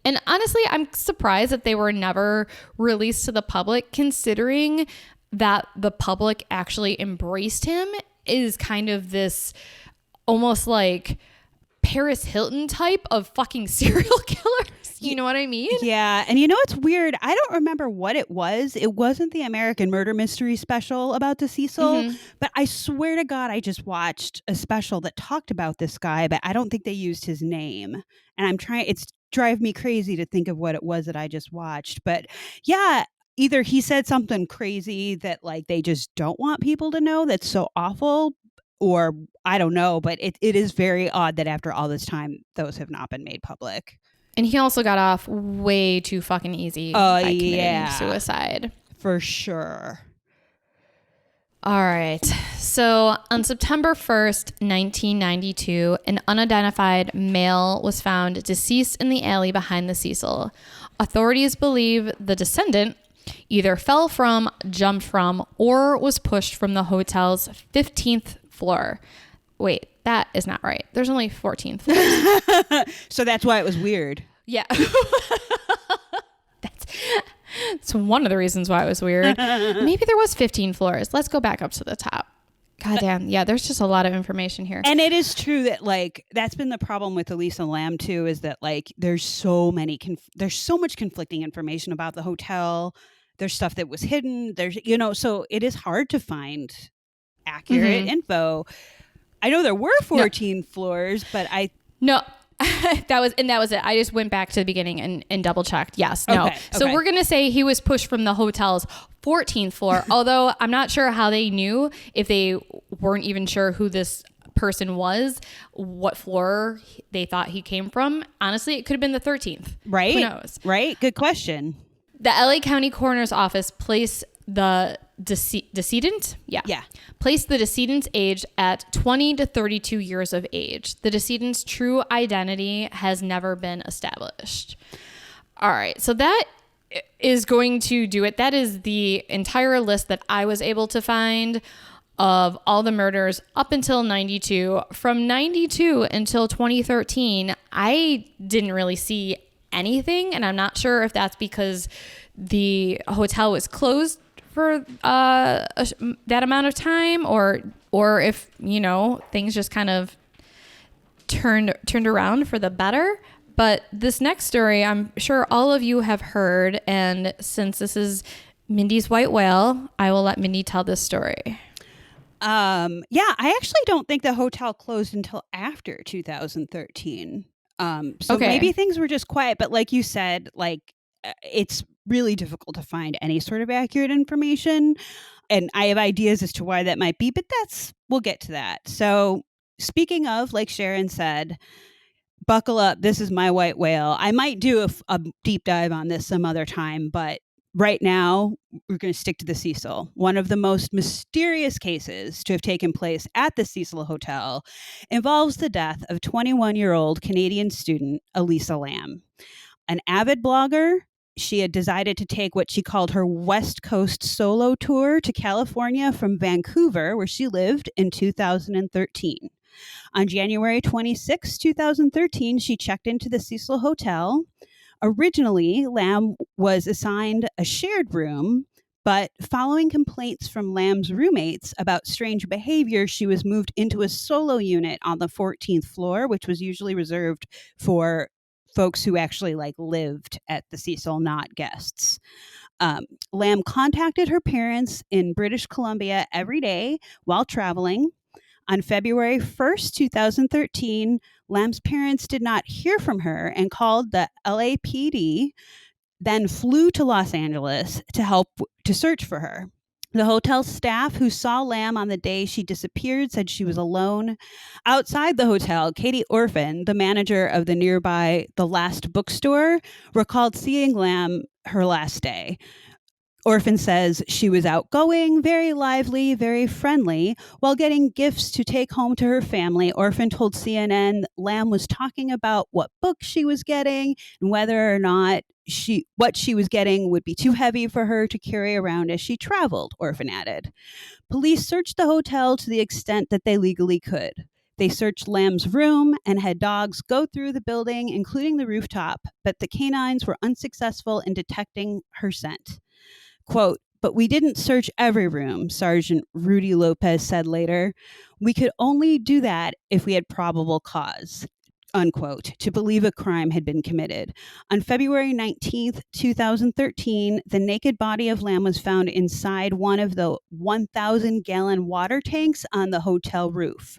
And honestly, I'm surprised that they were never released to the public, considering that the public actually embraced him is kind of this almost like Paris Hilton type of fucking serial killers. You know what I mean? Yeah. And you know what's weird? I don't remember what it was. It wasn't the American Murder Mystery special about the Cecil, but I swear to God, I just watched a special that talked about this guy, but I don't think they used his name. And it's drive me crazy to think of what it was that I just watched. But yeah, either he said something crazy that like they just don't want people to know that's so awful, or I don't know, but it is very odd that after all this time, those have not been made public. And he also got off way too fucking easy by committing suicide. For sure. All right. So on September 1st, 1992, an unidentified male was found deceased in the alley behind the Cecil. Authorities believe the descendant either fell from, jumped from, or was pushed from the hotel's 15th floor. Wait, that is not right. There's only 14 floors. So that's why it was weird. Yeah. That's one of the reasons why it was weird. Maybe there was 15 floors. Let's go back up to the top. God damn. Yeah, there's just a lot of information here. And it is true that like that's been the problem with Elisa Lam too, is that like there's so much conflicting information about the hotel. There's stuff that was hidden. There's so it is hard to find accurate info. I know there were 14 floors, but No. that was it. I just went back to the beginning and double checked. Yes. No. Okay. So we're going to say he was pushed from the hotel's 14th floor, although I'm not sure how they knew, if they weren't even sure who this person was, what floor they thought he came from. Honestly, it could have been the 13th. Right. Who knows? Right. Good question. The LA County Coroner's Office placed the decedent? Yeah. Placed the decedent's age at 20 to 32 years of age. The decedent's true identity has never been established. All right. So that is going to do it. That is the entire list that I was able to find of all the murders up until 92. From 92 until 2013, I didn't really see anything, and I'm not sure if that's because the hotel was closed for that amount of time, or if things just kind of turned around for the better. But this next story, I'm sure all of you have heard, and since this is Mindy's white whale, I will let Mindy tell this story. I actually don't think the hotel closed until after 2013. Maybe things were just quiet, but like you said, it's really difficult to find any sort of accurate information. And I have ideas as to why that might be, but we'll get to that. So speaking of, like Sharon said, buckle up. This is my white whale. I might do a deep dive on this some other time, but right now we're going to stick to the Cecil. One of the most mysterious cases to have taken place at the Cecil Hotel involves the death of 21-year-old Canadian student Elisa Lam. An avid blogger, she had decided to take what she called her West Coast solo tour to California from Vancouver, where she lived, in 2013. On January 26, 2013, she checked into the Cecil Hotel. Originally, Lam was assigned a shared room, But following complaints from Lamb's roommates about strange behavior, she was moved into a solo unit on the 14th floor, which was usually reserved for folks who actually lived at the Cecil, not guests. Lamb contacted her parents in British Columbia every day while traveling. On February 1st, 2013, Lamb's parents did not hear from her and called the LAPD, then flew to Los Angeles to help to search for her. The hotel staff who saw Lamb on the day she disappeared said she was alone. Outside the hotel, Katie Orphan, the manager of the nearby The Last bookstore, recalled seeing Lamb her last day. Orphan says she was outgoing, very lively, very friendly. While getting gifts to take home to her family, Orphan told CNN Lamb was talking about what book she was getting and whether or not what she was getting would be too heavy for her to carry around as she traveled, Orphan added. Police searched the hotel to the extent that they legally could. They searched Lamb's room and had dogs go through the building, including the rooftop, but the canines were unsuccessful in detecting her scent. Quote, "But we didn't search every room," Sergeant Rudy Lopez said later. "We could only do that if we had probable cause," unquote, to believe a crime had been committed. On February 19th, 2013, the naked body of Lamb was found inside one of the 1,000-gallon water tanks on the hotel roof.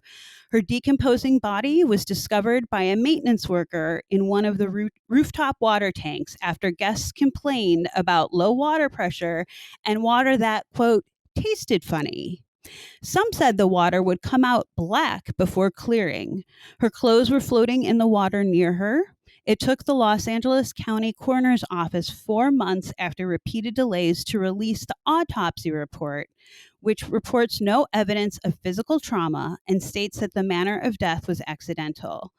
Her decomposing body was discovered by a maintenance worker in one of the rooftop water tanks after guests complained about low water pressure and water that, quote, tasted funny. Some said the water would come out black before clearing. Her clothes were floating in the water near her. It took the Los Angeles County Coroner's Office 4 months after repeated delays to release the autopsy report, which reports no evidence of physical trauma and states that the manner of death was accidental.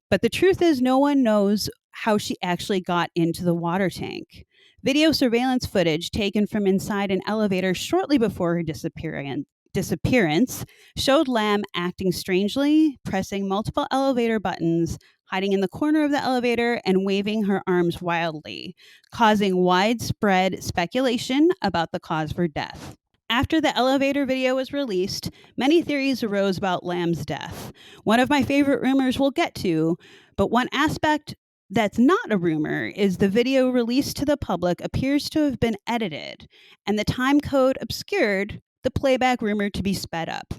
But the truth is, no one knows how she actually got into the water tank. Video surveillance footage taken from inside an elevator shortly before her disappearance showed Lamb acting strangely, pressing multiple elevator buttons, hiding in the corner of the elevator, and waving her arms wildly, causing widespread speculation about the cause of her death. After the elevator video was released, many theories arose about Lamb's death. One of my favorite rumors we'll get to, but one aspect that's not a rumor is the video released to the public appears to have been edited, and the time code obscured the playback rumor to be sped up.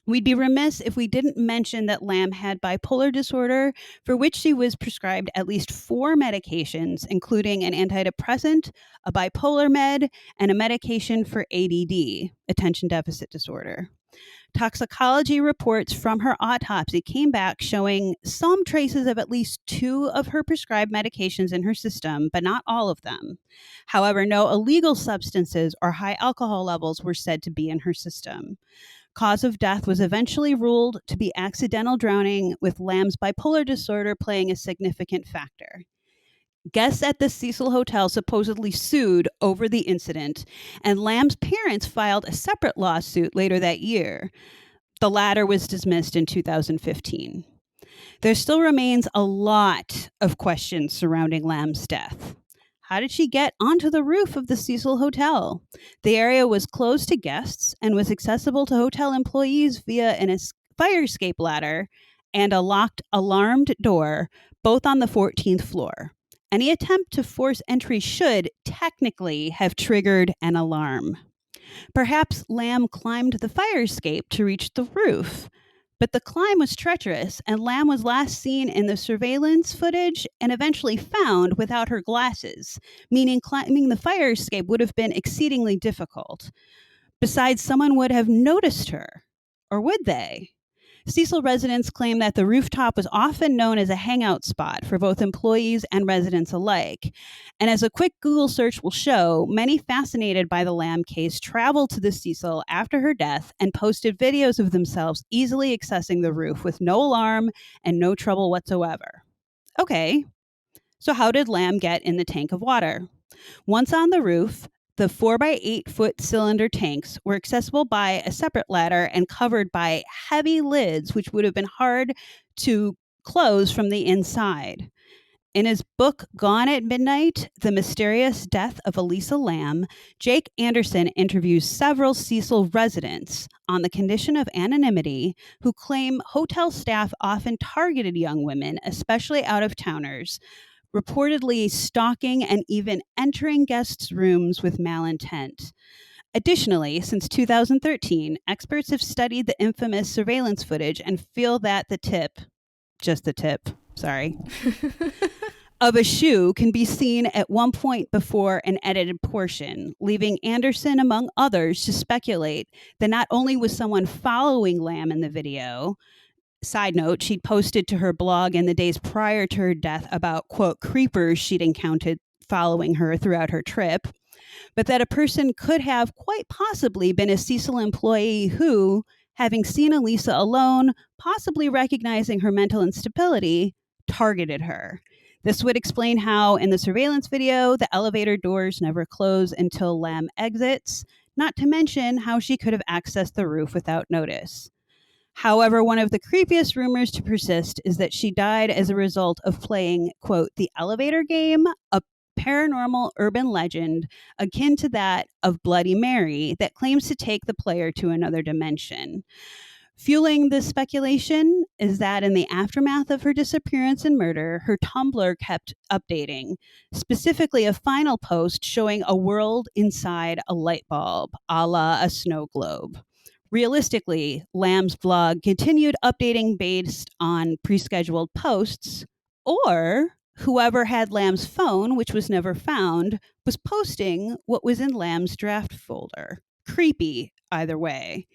We'd be remiss if we didn't mention that Lamb had bipolar disorder, for which she was prescribed at least 4 medications, including an antidepressant, a bipolar med, and a medication for ADD, attention deficit disorder. Toxicology reports from her autopsy came back showing some traces of at least 2 of her prescribed medications in her system, but not all of them. However, no illegal substances or high alcohol levels were said to be in her system. Cause of death was eventually ruled to be accidental drowning, with Lamb's bipolar disorder playing a significant factor. Guests at the Cecil Hotel supposedly sued over the incident, and Lamb's parents filed a separate lawsuit later that year. The latter was dismissed in 2015. There still remains a lot of questions surrounding Lamb's death. How did she get onto the roof of the Cecil Hotel? The area was closed to guests and was accessible to hotel employees via a fire escape ladder and a locked alarmed door, both on the 14th floor. Any attempt to force entry should technically have triggered an alarm. Perhaps Lamb climbed the fire escape to reach the roof, but the climb was treacherous, and Lamb was last seen in the surveillance footage and eventually found without her glasses, meaning climbing the fire escape would have been exceedingly difficult. Besides, someone would have noticed her. Or would they? Cecil residents claim that the rooftop was often known as a hangout spot for both employees and residents alike. And as a quick Google search will show, many fascinated by the Lamb case traveled to the Cecil after her death and posted videos of themselves easily accessing the roof with no alarm and no trouble whatsoever. Okay, so how did Lamb get in the tank of water? Once on the roof, the 4-by-8-foot cylinder tanks were accessible by a separate ladder and covered by heavy lids, which would have been hard to close from the inside. In his book, Gone at Midnight, The Mysterious Death of Elisa Lam, Jake Anderson interviews several Cecil residents on the condition of anonymity who claim hotel staff often targeted young women, especially out-of-towners, reportedly stalking and even entering guests' rooms with malintent. Additionally, since 2013, experts have studied the infamous surveillance footage and feel that the tip, of a shoe can be seen at one point before an edited portion, leaving Anderson, among others, to speculate that not only was someone following Lam in the video. Side note, she'd posted to her blog in the days prior to her death about, quote, creepers she'd encountered following her throughout her trip, but that a person could have quite possibly been a Cecil employee who, having seen Elisa alone, possibly recognizing her mental instability, targeted her. This would explain how, in the surveillance video, the elevator doors never close until Lam exits, not to mention how she could have accessed the roof without notice. However, one of the creepiest rumors to persist is that she died as a result of playing, quote, the elevator game, a paranormal urban legend akin to that of Bloody Mary that claims to take the player to another dimension. Fueling this speculation is that in the aftermath of her disappearance and murder, her Tumblr kept updating, specifically a final post showing a world inside a light bulb, a la a snow globe. Realistically, Lam's blog continued updating based on pre-scheduled posts, or whoever had Lam's phone, which was never found, was posting what was in Lam's draft folder. Creepy, either way.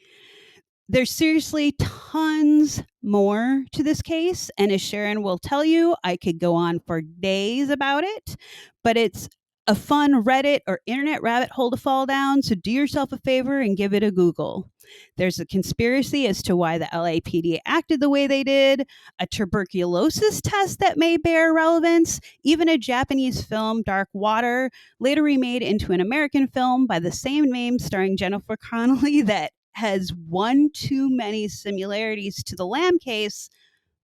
There's seriously tons more to this case, and as Sharon will tell you, I could go on for days about it, but it's a fun Reddit or internet rabbit hole to fall down, so do yourself a favor and give it a Google. There's a conspiracy as to why the LAPD acted the way they did, a tuberculosis test that may bear relevance, even a Japanese film, Dark Water, later remade into an American film by the same name starring Jennifer Connelly that has one too many similarities to the Lam case,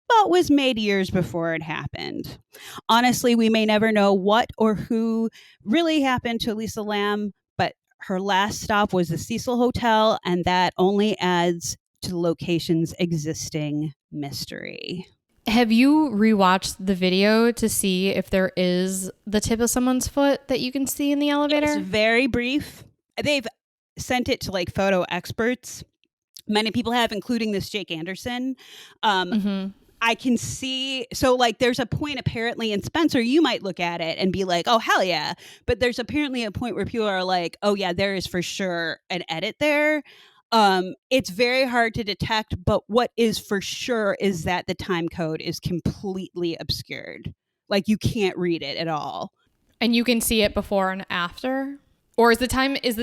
but was made years before it happened. Honestly, we may never know what or who really happened to Elisa Lam, but her last stop was the Cecil Hotel, and that only adds to the location's existing mystery. Have you rewatched the video to see if there is the tip of someone's foot that you can see in the elevator? It's very brief. They've sent it to like photo experts. Many people have, including this Jake Anderson. I can see, so like there's a point apparently in Spencer, you might look at it and be like, oh, hell yeah. But there's apparently a point where people are like, oh yeah, there is for sure an edit there. It's very hard to detect, but what is for sure is that the time code is completely obscured. Like you can't read it at all. And you can see it before and after? Or is the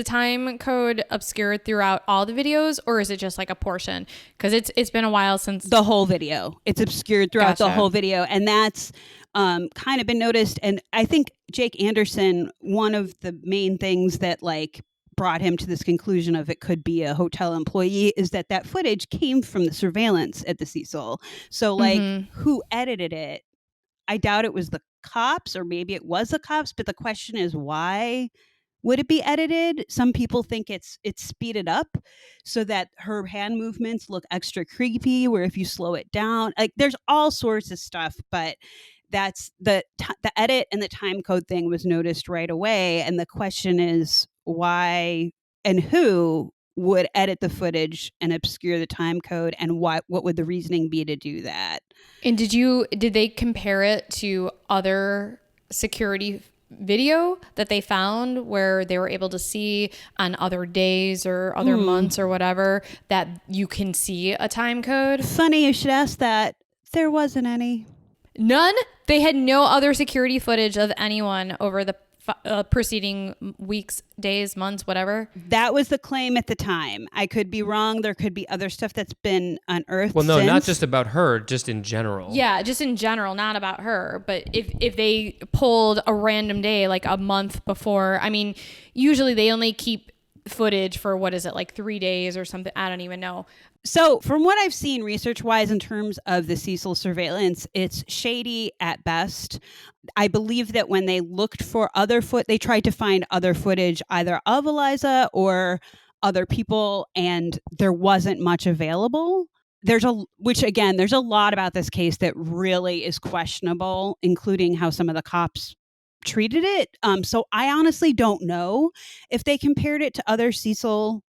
time code obscured throughout all the videos, or is it just like a portion? Because it's been a while since the whole video. It's obscured throughout Gotcha. the whole video, and that's kind of been noticed. And I think Jake Anderson, one of the main things that like brought him to this conclusion of it could be a hotel employee is that footage came from the surveillance at the Cecil. So like who edited it? I doubt it was the cops, or maybe it was the cops. But the question is why? Would it be edited? Some people think it's speeded up so that her hand movements look extra creepy, where if you slow it down, like there's all sorts of stuff, but that's the edit and the time code thing was noticed right away. And the question is why and who would edit the footage and obscure the time code, and what would the reasoning be to do that? And did they compare it to other security video that they found where they were able to see on other days or other months or whatever that you can see a time code? Funny you should ask that. There wasn't any. None? They had no other security footage of anyone over the preceding weeks, days, months, whatever. That was the claim at the time. I could be wrong. There could be other stuff that's been unearthed. Well, no, since. not just about her, just in general. Yeah, just in general, not about her. But if they pulled a random day, like a month before, I mean, usually they only keep footage for, what is it, like 3 days or something? I don't even know. So from what I've seen research-wise in terms of the Cecil surveillance, it's shady at best. I believe that when they looked for they tried to find other footage either of Eliza or other people, and there wasn't much available. There's a lot about this case that really is questionable, including how some of the cops treated it. So I honestly don't know if they compared it to other Cecil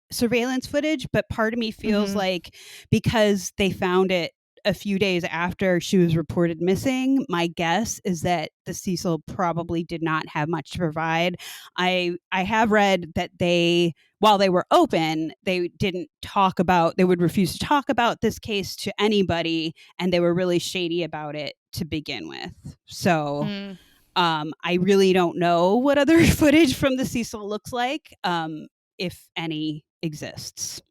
surveillance footage, but part of me feels like because they found it a few days after she was reported missing, my guess is that the Cecil probably did not have much to provide. I have read that while they were open, they would refuse to talk about this case to anybody, and they were really shady about it to begin with. So I really don't know what other footage from the Cecil looks like, if any exists.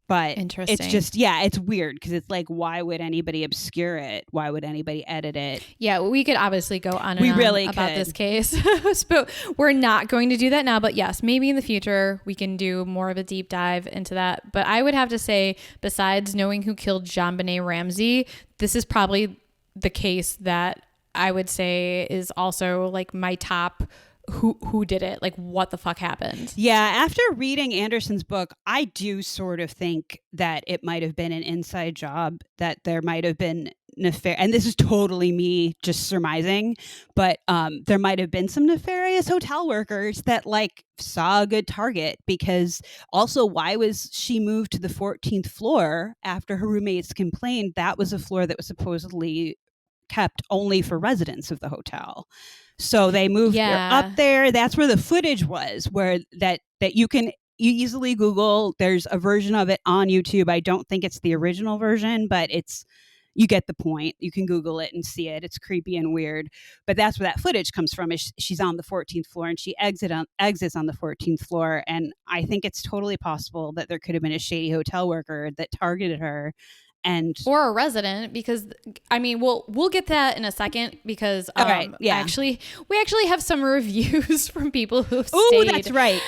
But Interesting. it's just, it's weird because it's like, why would anybody obscure it? Why would anybody edit it? Yeah, we could obviously go on and We on really about could. this case, but we're not going to do that now. But yes, maybe in the future we can do more of a deep dive into that. But I would have to say, besides knowing who killed JonBenet Ramsey, this is probably the case that I would say is also like my top. Who did it? Like, what the fuck happened? Yeah, after reading Anderson's book, I do sort of think that it might have been an inside job, that there might have been and this is totally me just surmising, but there might have been some nefarious hotel workers that like saw a good target, because also, why was she moved to the 14th floor after her roommates complained? That was a floor that was supposedly kept only for residents of the hotel. So they moved her up there. That's where the footage was, where that you easily Google. There's a version of it on YouTube. I don't think it's the original version, but you get the point. You can Google it and see it. It's creepy and weird. But that's where that footage comes from. She's on the 14th floor and she exits on the 14th floor. And I think it's totally possible that there could have been a shady hotel worker that targeted her. Or a resident, because I mean, we'll get that in a second, because we actually have some reviews from people who've stayed. Oh, that's right.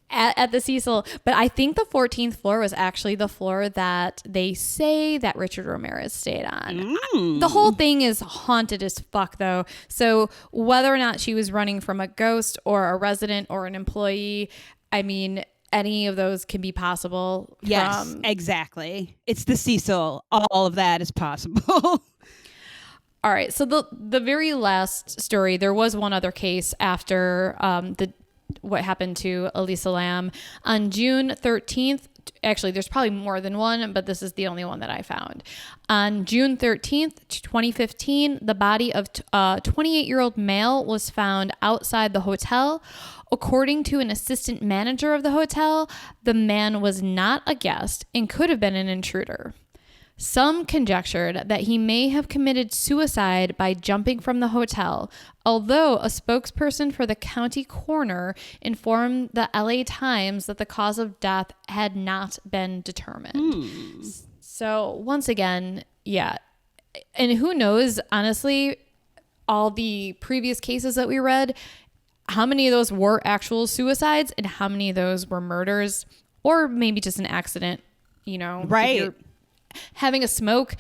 At the Cecil. But I think the 14th floor was actually the floor that they say that Richard Ramirez stayed on. The whole thing is haunted as fuck, though. So whether or not she was running from a ghost or a resident or an employee, I mean, any of those can be possible. Yes, exactly. It's the Cecil. All of that is possible. All right. So the very last story, there was one other case after what happened to Elisa Lam on June 13th. Actually, there's probably more than one, but this is the only one that I found. On June 13th, 2015, the body of a 28-year-old male was found outside the hotel. According to an assistant manager of the hotel, the man was not a guest and could have been an intruder. Some conjectured that he may have committed suicide by jumping from the hotel, although a spokesperson for the county coroner informed the LA Times that the cause of death had not been determined. So once again, and who knows, honestly, all the previous cases that we read, how many of those were actual suicides and how many of those were murders, or maybe just an accident, right? Having a smoke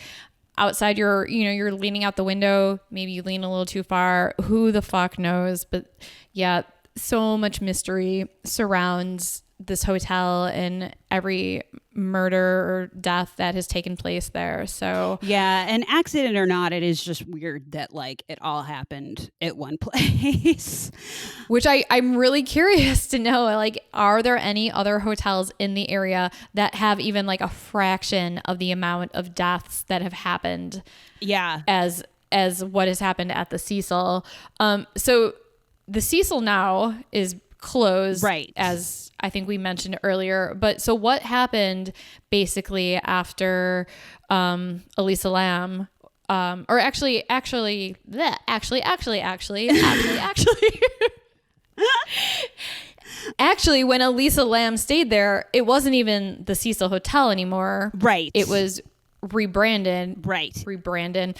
outside you're leaning out the window, maybe you lean a little too far, who the fuck knows? But yeah, so much mystery surrounds this hotel and every murder or death that has taken place there. So yeah, an accident or not, it is just weird that like it all happened at one place. Which I'm really curious to know, like, are there any other hotels in the area that have even like a fraction of the amount of deaths that have happened? Yeah, as what has happened at the Cecil. So the Cecil now is closed, right, as I think we mentioned earlier. But so what happened basically after Elisa Lam, or actually, when Elisa Lam stayed there, it wasn't even the Cecil Hotel anymore. Right. It was rebranded. Right. Rebranded.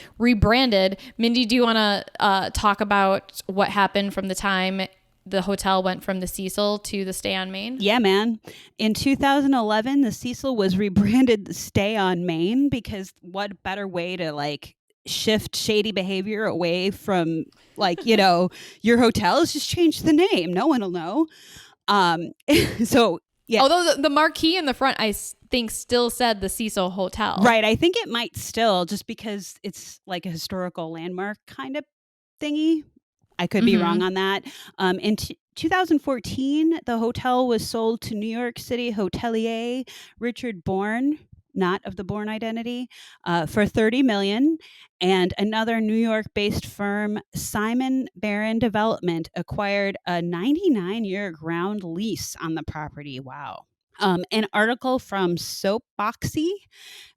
Mindy, do you want to talk about what happened from the time the hotel went from the Cecil to the Stay on Main? Yeah, man. In 2011, the Cecil was rebranded the Stay on Main because what better way to like shift shady behavior away from like, your hotel is just change the name. No one will know. So yeah. Although the marquee in the front, I think still said the Cecil Hotel. Right. I think it might still, just because it's like a historical landmark kind of thingy. I could be wrong on that. In 2014, the hotel was sold to New York City hotelier Richard Bourne, not of the Bourne identity, for $30 million. And another New York-based firm, Simon Barron Development, acquired a 99-year ground lease on the property. Wow. An article from Soapboxy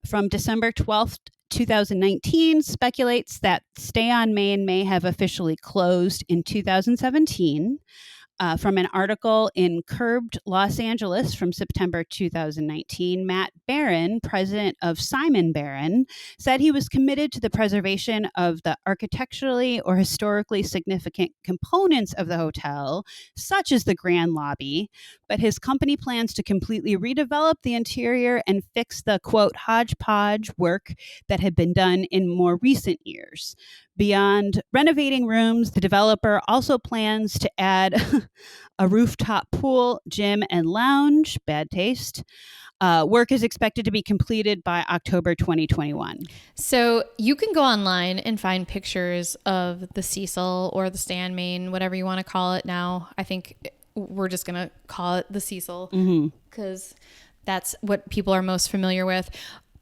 from December 12th, 2019 speculates that Stay on Main may have officially closed in 2017. From an article in Curbed Los Angeles from September 2019, Matt Barron, president of Simon Barron, said he was committed to the preservation of the architecturally or historically significant components of the hotel, such as the grand lobby, but his company plans to completely redevelop the interior and fix the, quote, hodgepodge work that had been done in more recent years. Beyond renovating rooms, the developer also plans to add a rooftop pool, gym, and lounge. Bad taste. Work is expected to be completed by October 2021. So you can go online and find pictures of the Cecil or the Stay on Main, whatever you want to call it now. I think we're just going to call it the Cecil because that's what people are most familiar with.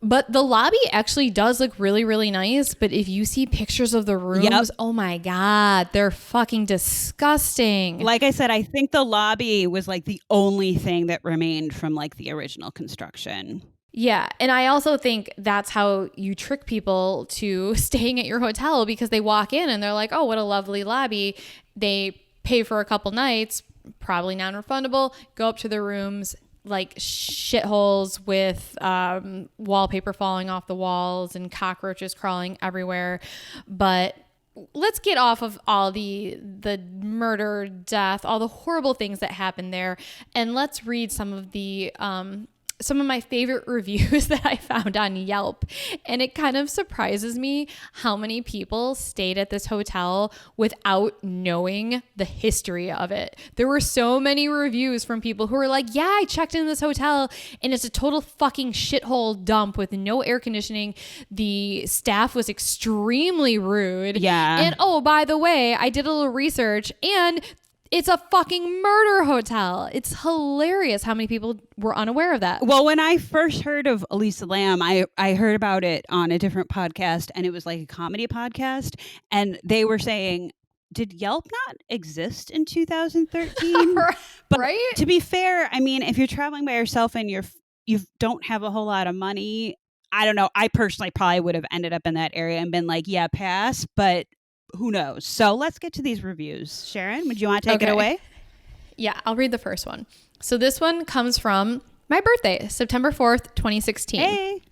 But the lobby actually does look really, really nice. But if you see pictures of the rooms, oh my God, they're fucking disgusting. Like I said, I think the lobby was like the only thing that remained from like the original construction. Yeah. And I also think that's how you trick people to staying at your hotel, because they walk in and they're like, oh, what a lovely lobby. They pay for a couple nights, probably non-refundable, go up to their rooms, like shitholes with wallpaper falling off the walls and cockroaches crawling everywhere. But let's get off of all the murder, death, all the horrible things that happened there, and let's read some of my favorite reviews that I found on Yelp. And it kind of surprises me how many people stayed at this hotel without knowing the history of it. There were so many reviews from people who were like, yeah, I checked in this hotel and it's a total fucking shithole dump with no air conditioning. The staff was extremely rude. Yeah. And oh, by the way, I did a little research and it's a fucking murder hotel. It's hilarious how many people were unaware of that. Well, when I first heard of Elisa Lam, I heard about it on a different podcast, and it was like a comedy podcast. And they were saying, did Yelp not exist in 2013? But right? To be fair, I mean, if you're traveling by yourself and you don't have a whole lot of money, I don't know. I personally probably would have ended up in that area and been like, yeah, pass. But who knows? So let's get to these reviews. Sharon, would you want to take it away? Yeah, I'll read the first one. So this one comes from my birthday, September 4th, 2016. Hey.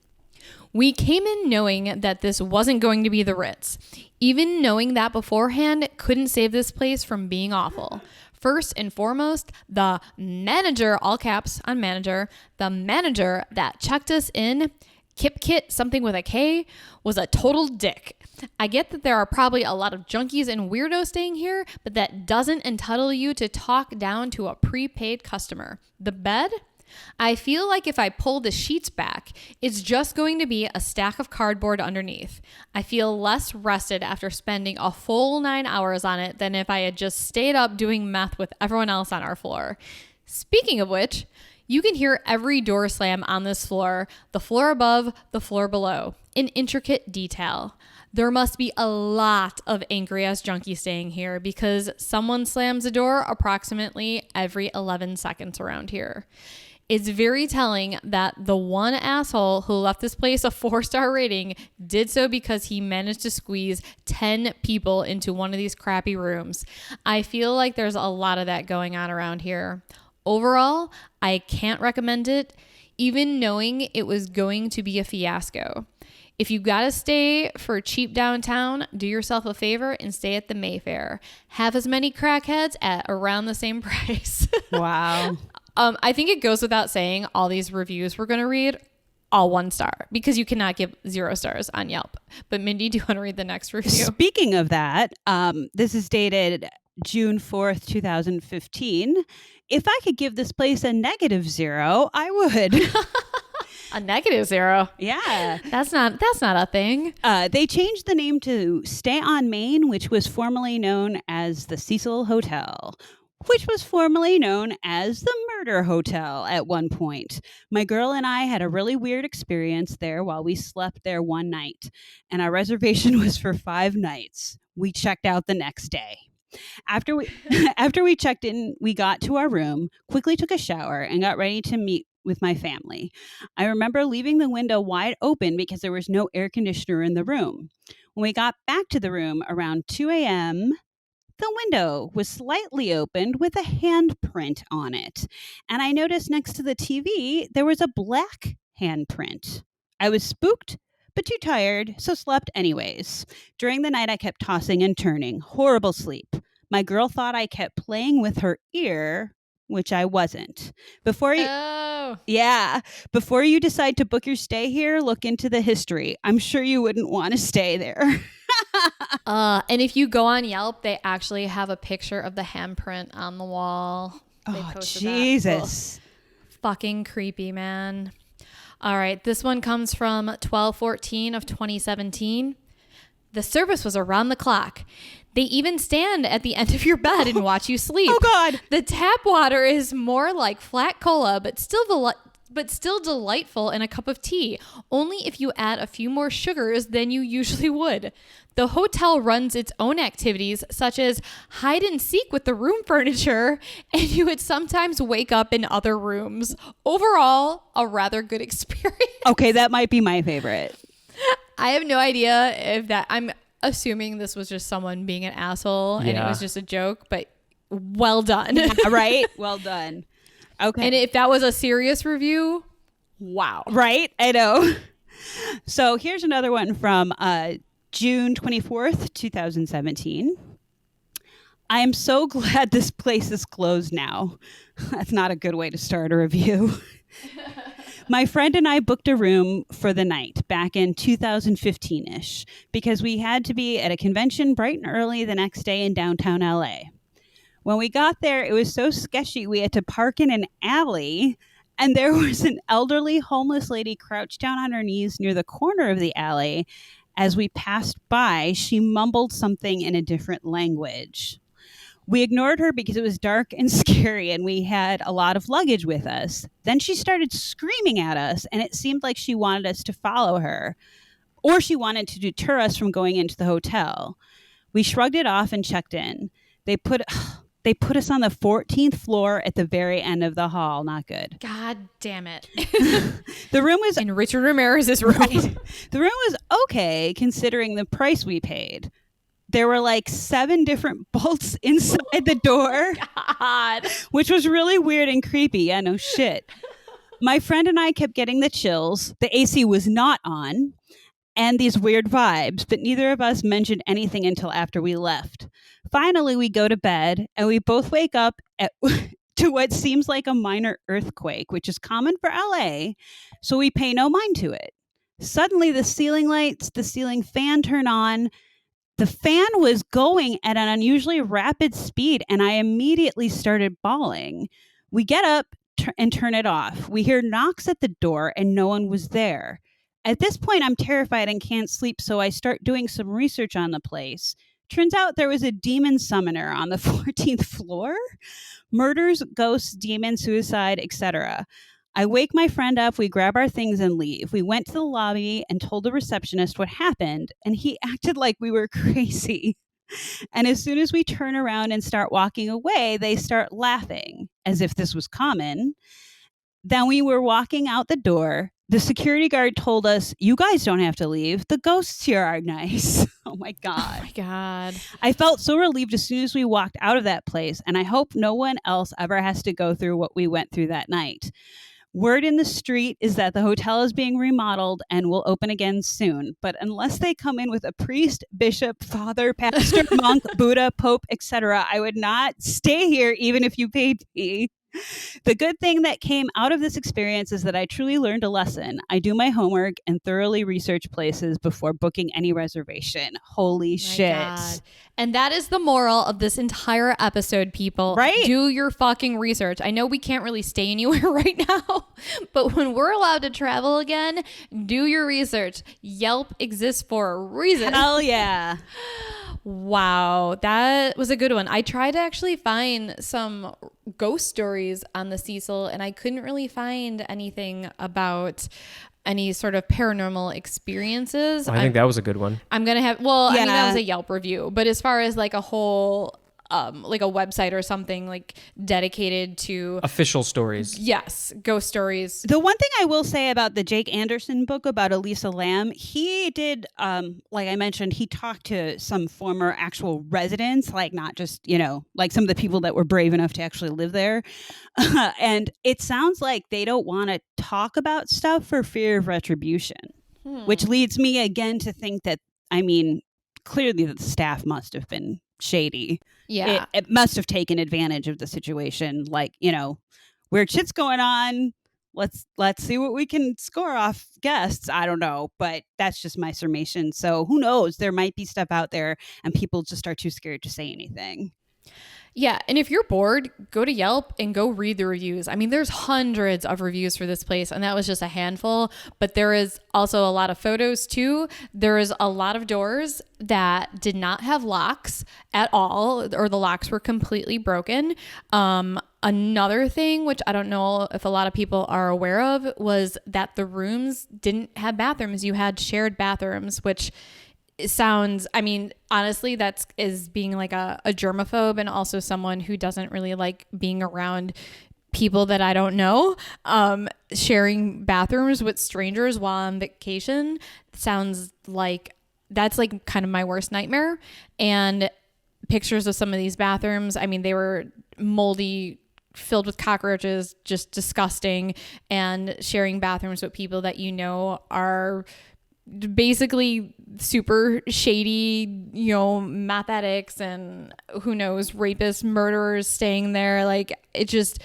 We came in knowing that this wasn't going to be the Ritz. Even knowing that beforehand couldn't save this place from being awful. First and foremost, the manager, all caps on manager, the manager that checked us in, Kit, something with a K, was a total dick. I get that there are probably a lot of junkies and weirdos staying here, but that doesn't entitle you to talk down to a prepaid customer. The bed? I feel like if I pull the sheets back, it's just going to be a stack of cardboard underneath. I feel less rested after spending a full 9 hours on it than if I had just stayed up doing meth with everyone else on our floor. Speaking of which, you can hear every door slam on this floor, the floor above, the floor below, in intricate detail. There must be a lot of angry ass junkies staying here because someone slams a door approximately every 11 seconds around here. It's very telling that the one asshole who left this place a 4-star rating did so because he managed to squeeze 10 people into one of these crappy rooms. I feel like there's a lot of that going on around here. Overall, I can't recommend it, even knowing it was going to be a fiasco. If you gotta stay for cheap downtown, do yourself a favor and stay at the Mayfair. Have as many crackheads at around the same price. Wow. I think it goes without saying all these reviews we're going to read, all 1 star, because you cannot give 0 stars on Yelp. But Mindy, do you want to read the next review? Speaking of that, this is dated June 4th, 2015. If I could give this place a -0, I would. A -0? Yeah. That's not a thing. They changed the name to Stay on Main, which was formerly known as the Cecil Hotel, which was formerly known as the Murder Hotel at one point. My girl and I had a really weird experience there while we slept there one night, and our reservation was for 5 nights. We checked out the next day. After we checked in, we got to our room, quickly took a shower, and got ready to meet with my family. I remember leaving the window wide open because there was no air conditioner in the room. When we got back to the room around 2 a.m., the window was slightly opened with a handprint on it. And I noticed next to the TV, there was a black handprint. I was spooked, but too tired, so slept anyways. During the night, I kept tossing and turning. Horrible sleep. My girl thought I kept playing with her ear, which I wasn't. Before you decide to book your stay here, look into the history. I'm sure you wouldn't want to stay there. And if you go on Yelp, they actually have a picture of the handprint on the wall. They posted Jesus. that. Fucking creepy, man. All right, this one comes from 12/14 of 2017. The service was around the clock. They even stand at the end of your bed and watch you sleep. Oh, God. The tap water is more like flat cola, but still delightful in a cup of tea, only if you add a few more sugars than you usually would. The hotel runs its own activities, such as hide and seek with the room furniture, and you would sometimes wake up in other rooms. Overall, a rather good experience. Okay, that might be my favorite. I have no idea if that... I'm assuming this was just someone being an asshole and it was just a joke, but well done. Right? Well done. Okay. And if that was a serious review, wow. Right? I know. So here's another one from June 24th, 2017. I am so glad this place is closed now. That's not a good way to start a review. My friend and I booked a room for the night back in 2015-ish because we had to be at a convention bright and early the next day in downtown LA. When we got there, it was so sketchy we had to park in an alley, and there was an elderly homeless lady crouched down on her knees near the corner of the alley. As we passed by, she mumbled something in a different language. We ignored her because it was dark and scary and we had a lot of luggage with us. Then she started screaming at us, and it seemed like she wanted us to follow her, or she wanted to deter us from going into the hotel. We shrugged it off and checked in. They put us on the 14th floor at the very end of the hall. Not good. God damn it. The room was in Richard Ramirez's room. Right. The room was okay considering the price we paid. There were like 7 different bolts inside the door, God. Which was really weird and creepy. Yeah, no shit. My friend and I kept getting the chills. The AC was not on, and these weird vibes, but neither of us mentioned anything until after we left. Finally, we go to bed, and we both wake up to what seems like a minor earthquake, which is common for LA, so we pay no mind to it. Suddenly, the ceiling lights, the ceiling fan turn on. The fan was going at an unusually rapid speed, and I immediately started bawling. We get up and turn it off. We hear knocks at the door, and no one was there. At this point, I'm terrified and can't sleep, so I start doing some research on the place. Turns out there was a demon summoner on the 14th floor. Murders, ghosts, demons, suicide, etc. I wake my friend up, we grab our things and leave. We went to the lobby and told the receptionist what happened, and he acted like we were crazy. And as soon as we turn around and start walking away, they start laughing, as if this was common. Then we were walking out the door. The security guard told us, "You guys don't have to leave. The ghosts here are nice." Oh my God. Oh my God. I felt so relieved as soon as we walked out of that place, and I hope no one else ever has to go through what we went through that night. Word in the street is that the hotel is being remodeled and will open again soon. But unless they come in with a priest, bishop, father, pastor, monk, Buddha, pope, etc., I would not stay here even if you paid me. The good thing that came out of this experience is that I truly learned a lesson. I do my homework and thoroughly research places before booking any reservation. Holy shit. God. And that is the moral of this entire episode, people. Right? Do your fucking research. I know we can't really stay anywhere right now, but when we're allowed to travel again, do your research. Yelp exists for a reason. Hell yeah. Wow, that was a good one. I tried to actually find some ghost stories on the Cecil, and I couldn't really find anything about any sort of paranormal experiences. I think that was a good one. I'm gonna have, well, I mean, that was a Yelp review, but as far as like a whole like a website or something like dedicated to official stories. Yes, ghost stories. The one thing I will say about the Jake Anderson book about Elisa Lam, he did, like I mentioned, he talked to some former actual residents, like not just, like some of the people that were brave enough to actually live there. And it sounds like they don't want to talk about stuff for fear of retribution, which leads me again to think that, clearly the staff must have been shady. Yeah. It must have taken advantage of the situation. Like, weird shit's going on. Let's see what we can score off guests. I don't know, but that's just my summation. So who knows? There might be stuff out there and people just are too scared to say anything. Yeah, and if you're bored, go to Yelp and go read the reviews. I mean, there's hundreds of reviews for this place, and that was just a handful, but there is also a lot of photos too. There is a lot of doors that did not have locks at all, or the locks were completely broken. Another thing, which I don't know if a lot of people are aware of, was that the rooms didn't have bathrooms. You had shared bathrooms, which sounds, honestly, that's is being like a germaphobe and also someone who doesn't really like being around people that I don't know. Sharing bathrooms with strangers while on vacation sounds like that's like kind of my worst nightmare. And pictures of some of these bathrooms, they were moldy, filled with cockroaches, just disgusting. And sharing bathrooms with people that are basically super shady, meth addicts and who knows, rapists, murderers staying there. Like, it's just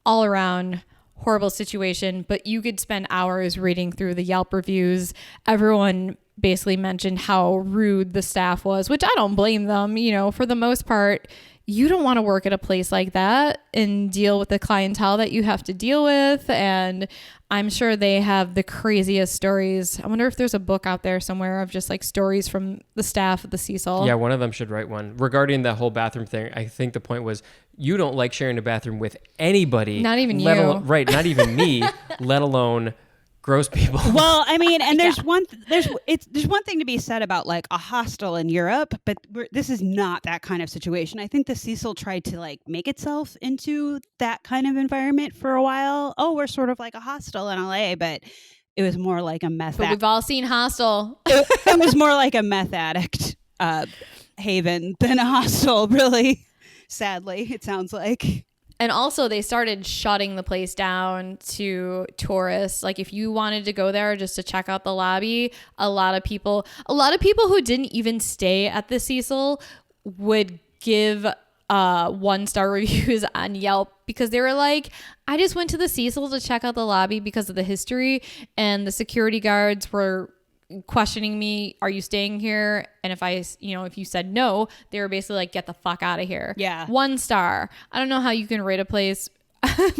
all around horrible situation. But you could spend hours reading through the Yelp reviews. Everyone basically mentioned how rude the staff was, which I don't blame them. For the most part, you don't want to work at a place like that and deal with the clientele that you have to deal with. And I'm sure they have the craziest stories. I wonder if there's a book out there somewhere of just like stories from the staff at the Cecil. Yeah, one of them should write one. Regarding the whole bathroom thing, I think the point was you don't like sharing a bathroom with anybody. Not even you. Right, not even me, let alone gross people. Well, and there's one thing to be said about like a hostel in Europe, but this is not that kind of situation. I think the Cecil tried to like make itself into that kind of environment for a while. Oh, we're sort of like a hostel in LA, but it was more like a meth. But we've all seen Hostel. It was more like a meth addict haven than a hostel, really. Sadly, it sounds like. And also they started shutting the place down to tourists. Like if you wanted to go there just to check out the lobby, a lot of people who didn't even stay at the Cecil would give 1-star reviews on Yelp because they were like, I just went to the Cecil to check out the lobby because of the history, and the security guards were questioning me, are you staying here? And if you said no, they were basically like, get the fuck out of here. Yeah. 1 star. I don't know how you can rate a place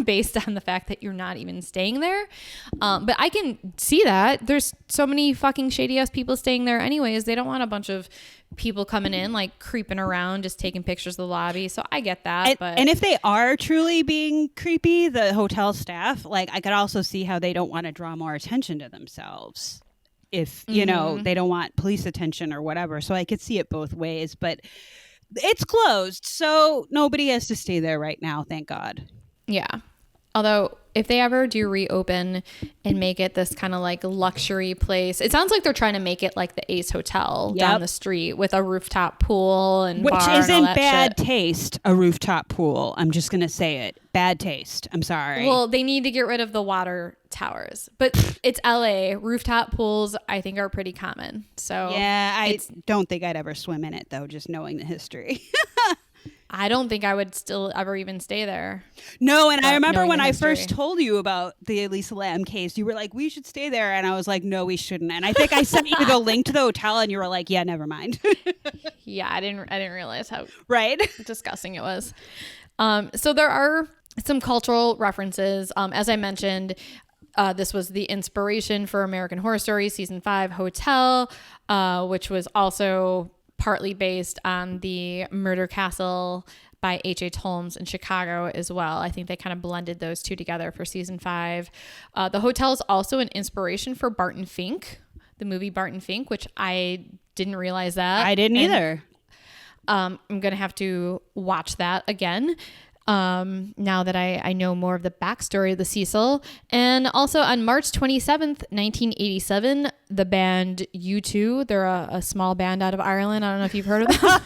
based on the fact that you're not even staying there. But I can see that there's so many fucking shady ass people staying there anyways. They don't want a bunch of people coming in like creeping around, just taking pictures of the lobby. So I get that. And if they are truly being creepy, the hotel staff, like I could also see how they don't want to draw more attention to themselves. If, they don't want police attention or whatever. So I could see it both ways, but it's closed. So nobody has to stay there right now. Thank God. Yeah. Although if they ever do reopen and make it this kind of like luxury place, it sounds like they're trying to make it like the Ace Hotel down the street with a rooftop pool and which bar is and all in that bad shit. taste, a rooftop pool. I'm just going to say it. Bad taste. I'm sorry. Well, they need to get rid of the water towers, but it's LA. Rooftop pools, I think, are pretty common. So yeah, I don't think I'd ever swim in it, though, just knowing the history. I don't think I would still ever even stay there. No, and I remember knowing when the I history. first told you about the Elisa Lam case, you were like, we should stay there. And I was like, no, we shouldn't. And I think I sent you the link to the hotel and you were like, yeah, never mind. Yeah, I didn't realize how Right? disgusting it was. So there are some cultural references. As I mentioned, this was the inspiration for American Horror Story Season 5 Hotel, which was also partly based on the Murder Castle by H.H. Holmes in Chicago as well. I think they kind of blended those two together for Season 5. The hotel is also an inspiration for Barton Fink, the movie Barton Fink, which I didn't realize that. I didn't either. I'm going to have to watch that again now that I know more of the backstory of the Cecil. And also on March 27th, 1987, the band U2, they're a small band out of Ireland. I don't know if you've heard of them.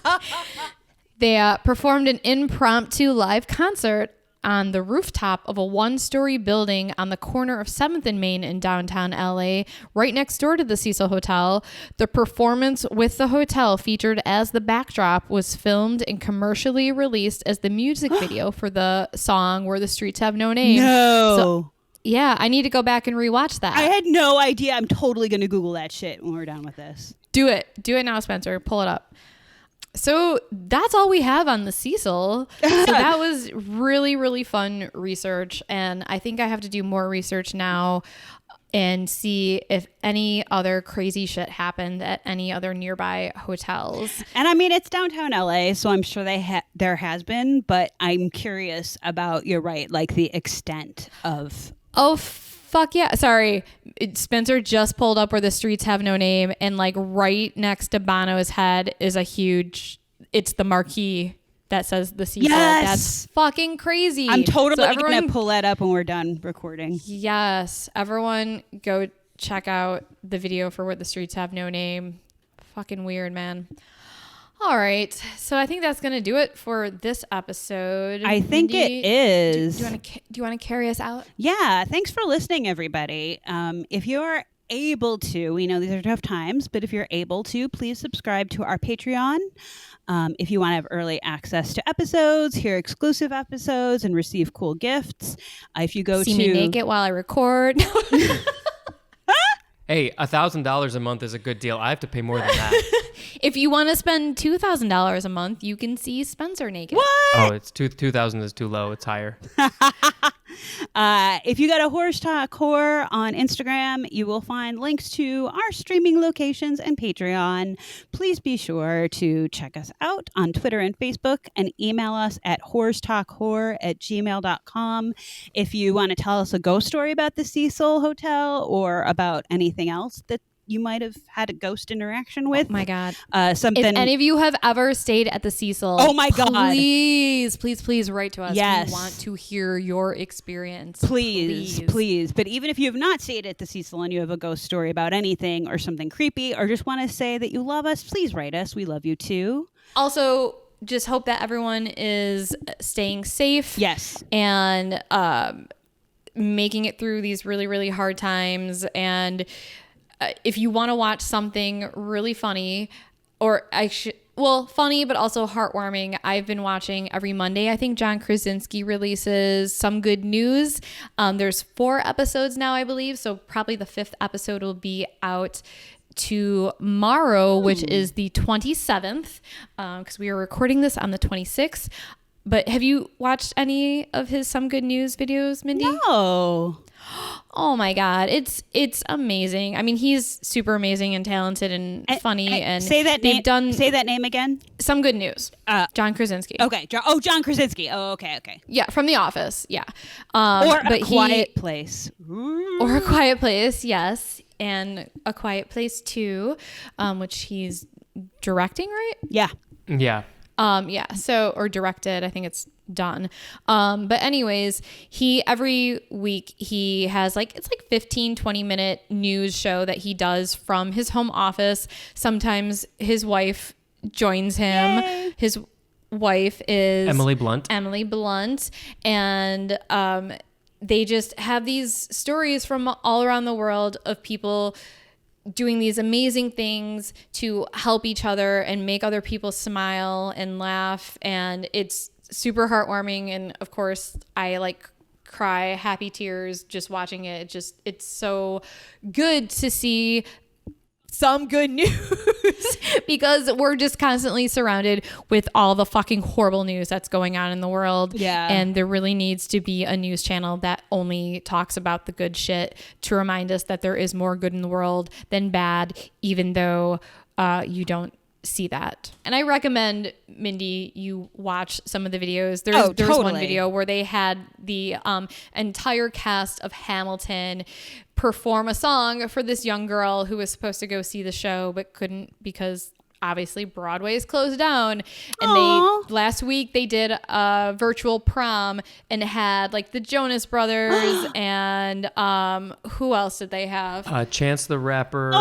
They performed an impromptu live concert on the rooftop of a one-story building on the corner of 7th and Main in downtown LA, right next door to the Cecil Hotel. The performance with the hotel featured as the backdrop was filmed and commercially released as the music video for the song Where the Streets Have No Name. No. So, yeah, I need to go back and rewatch that. I had no idea. I'm totally going to Google that shit when we're done with this. Do it. Do it now, Spencer. Pull it up. So that's all we have on the Cecil. So that was really, really fun research. And I think I have to do more research now and see if any other crazy shit happened at any other nearby hotels. And I mean, it's downtown LA, so I'm sure there has been, but I'm curious about, you're right, like the extent of... Oh, fuck yeah. Sorry. Spencer just pulled up Where the Streets Have No Name, and like right next to Bono's head is it's the marquee that says the Cecil. Yes! That's fucking crazy. I'm totally So going to pull that up when we're done recording. Yes. Everyone go check out the video for Where the Streets Have No Name. Fucking weird, man. All right. So I think that's going to do it for this episode. I think Mindy, it is. Do you want to carry us out? Yeah. Thanks for listening, everybody. If you're able to, we know these are tough times, but if you're able to, please subscribe to our Patreon. If you want to have early access to episodes, hear exclusive episodes, and receive cool gifts. If you go See me naked while I record. Hey, $1,000 a month is a good deal. I have to pay more than that. If you want to spend $2,000 a month, you can see Spencer naked. What? Oh, it's 2,000 is too low. It's higher. If you go to Horrors Talk Horror on Instagram, you will find links to our streaming locations and Patreon. Please be sure to check us out on Twitter and Facebook and email us at whorestalkhorror@gmail.com. If you want to tell us a ghost story about the Cecil Hotel or about anything else that you might have had a ghost interaction with. Oh my God. Something. If any of you have ever stayed at the Cecil, Oh my God. please write to us. Yes. We want to hear your experience. Please. But even if you have not stayed at the Cecil and you have a ghost story about anything or something creepy or just want to say that you love us, please write us. We love you too. Also, just hope that everyone is staying safe. Yes. And making it through these really, really hard times. And if you want to watch something really funny, funny, but also heartwarming, I've been watching every Monday. I think John Krasinski releases Some Good News. There's 4 episodes now, I believe. So probably the 5th episode will be out tomorrow, which is the 27th, because we are recording this on the 26th. But have you watched any of his Some Good News videos, Mindy? No. Oh my God. It's amazing. I mean, he's super amazing and talented and funny. And say that they've name. done Say that name again. Some Good News. John Krasinski. Okay. John Krasinski. Oh, okay. Yeah, from The Office. Yeah. Or A Quiet Place. Or A Quiet Place, yes. And A Quiet Place 2, which he's directing, right? Yeah. Yeah. Yeah. So, or directed. I think it's done. But anyways, every week he has it's 15-20 minute news show that he does from his home office. Sometimes his wife joins him. Yay. His wife is Emily Blunt. And they just have these stories from all around the world of people doing these amazing things to help each other and make other people smile and laugh. And it's super heartwarming. And of course, I cry happy tears just watching it. It's so good to see some good news because we're just constantly surrounded with all the fucking horrible news that's going on in the world. Yeah. And there really needs to be a news channel that only talks about the good shit to remind us that there is more good in the world than bad, even though you don't see that. And I recommend, Mindy, you watch some of the videos. There was one video where they had the entire cast of Hamilton perform a song for this young girl who was supposed to go see the show but couldn't because obviously Broadway is closed down. And last week they did a virtual prom and had the Jonas Brothers and who else did they have? Chance the Rapper.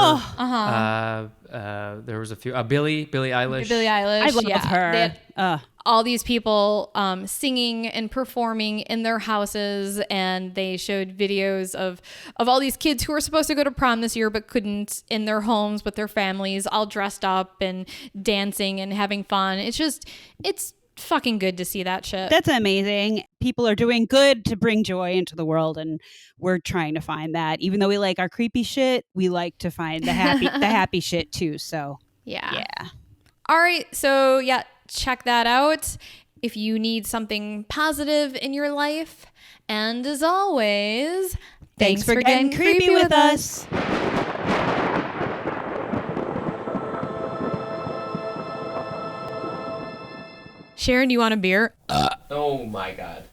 There was a few. Billie Eilish. I love her. They had all these people singing and performing in their houses, and they showed videos of all these kids who were supposed to go to prom this year but couldn't, in their homes with their families, all dressed up and dancing and having fun. It's fucking good to see that shit. That's amazing. People are doing good to bring joy into the world, and we're trying to find that. Even though we like our creepy shit, we like to find the happy shit too. So yeah. All right, so check that out if you need something positive in your life. And as always, thanks for getting creepy with us. Sharon, do you want a beer? Oh my God.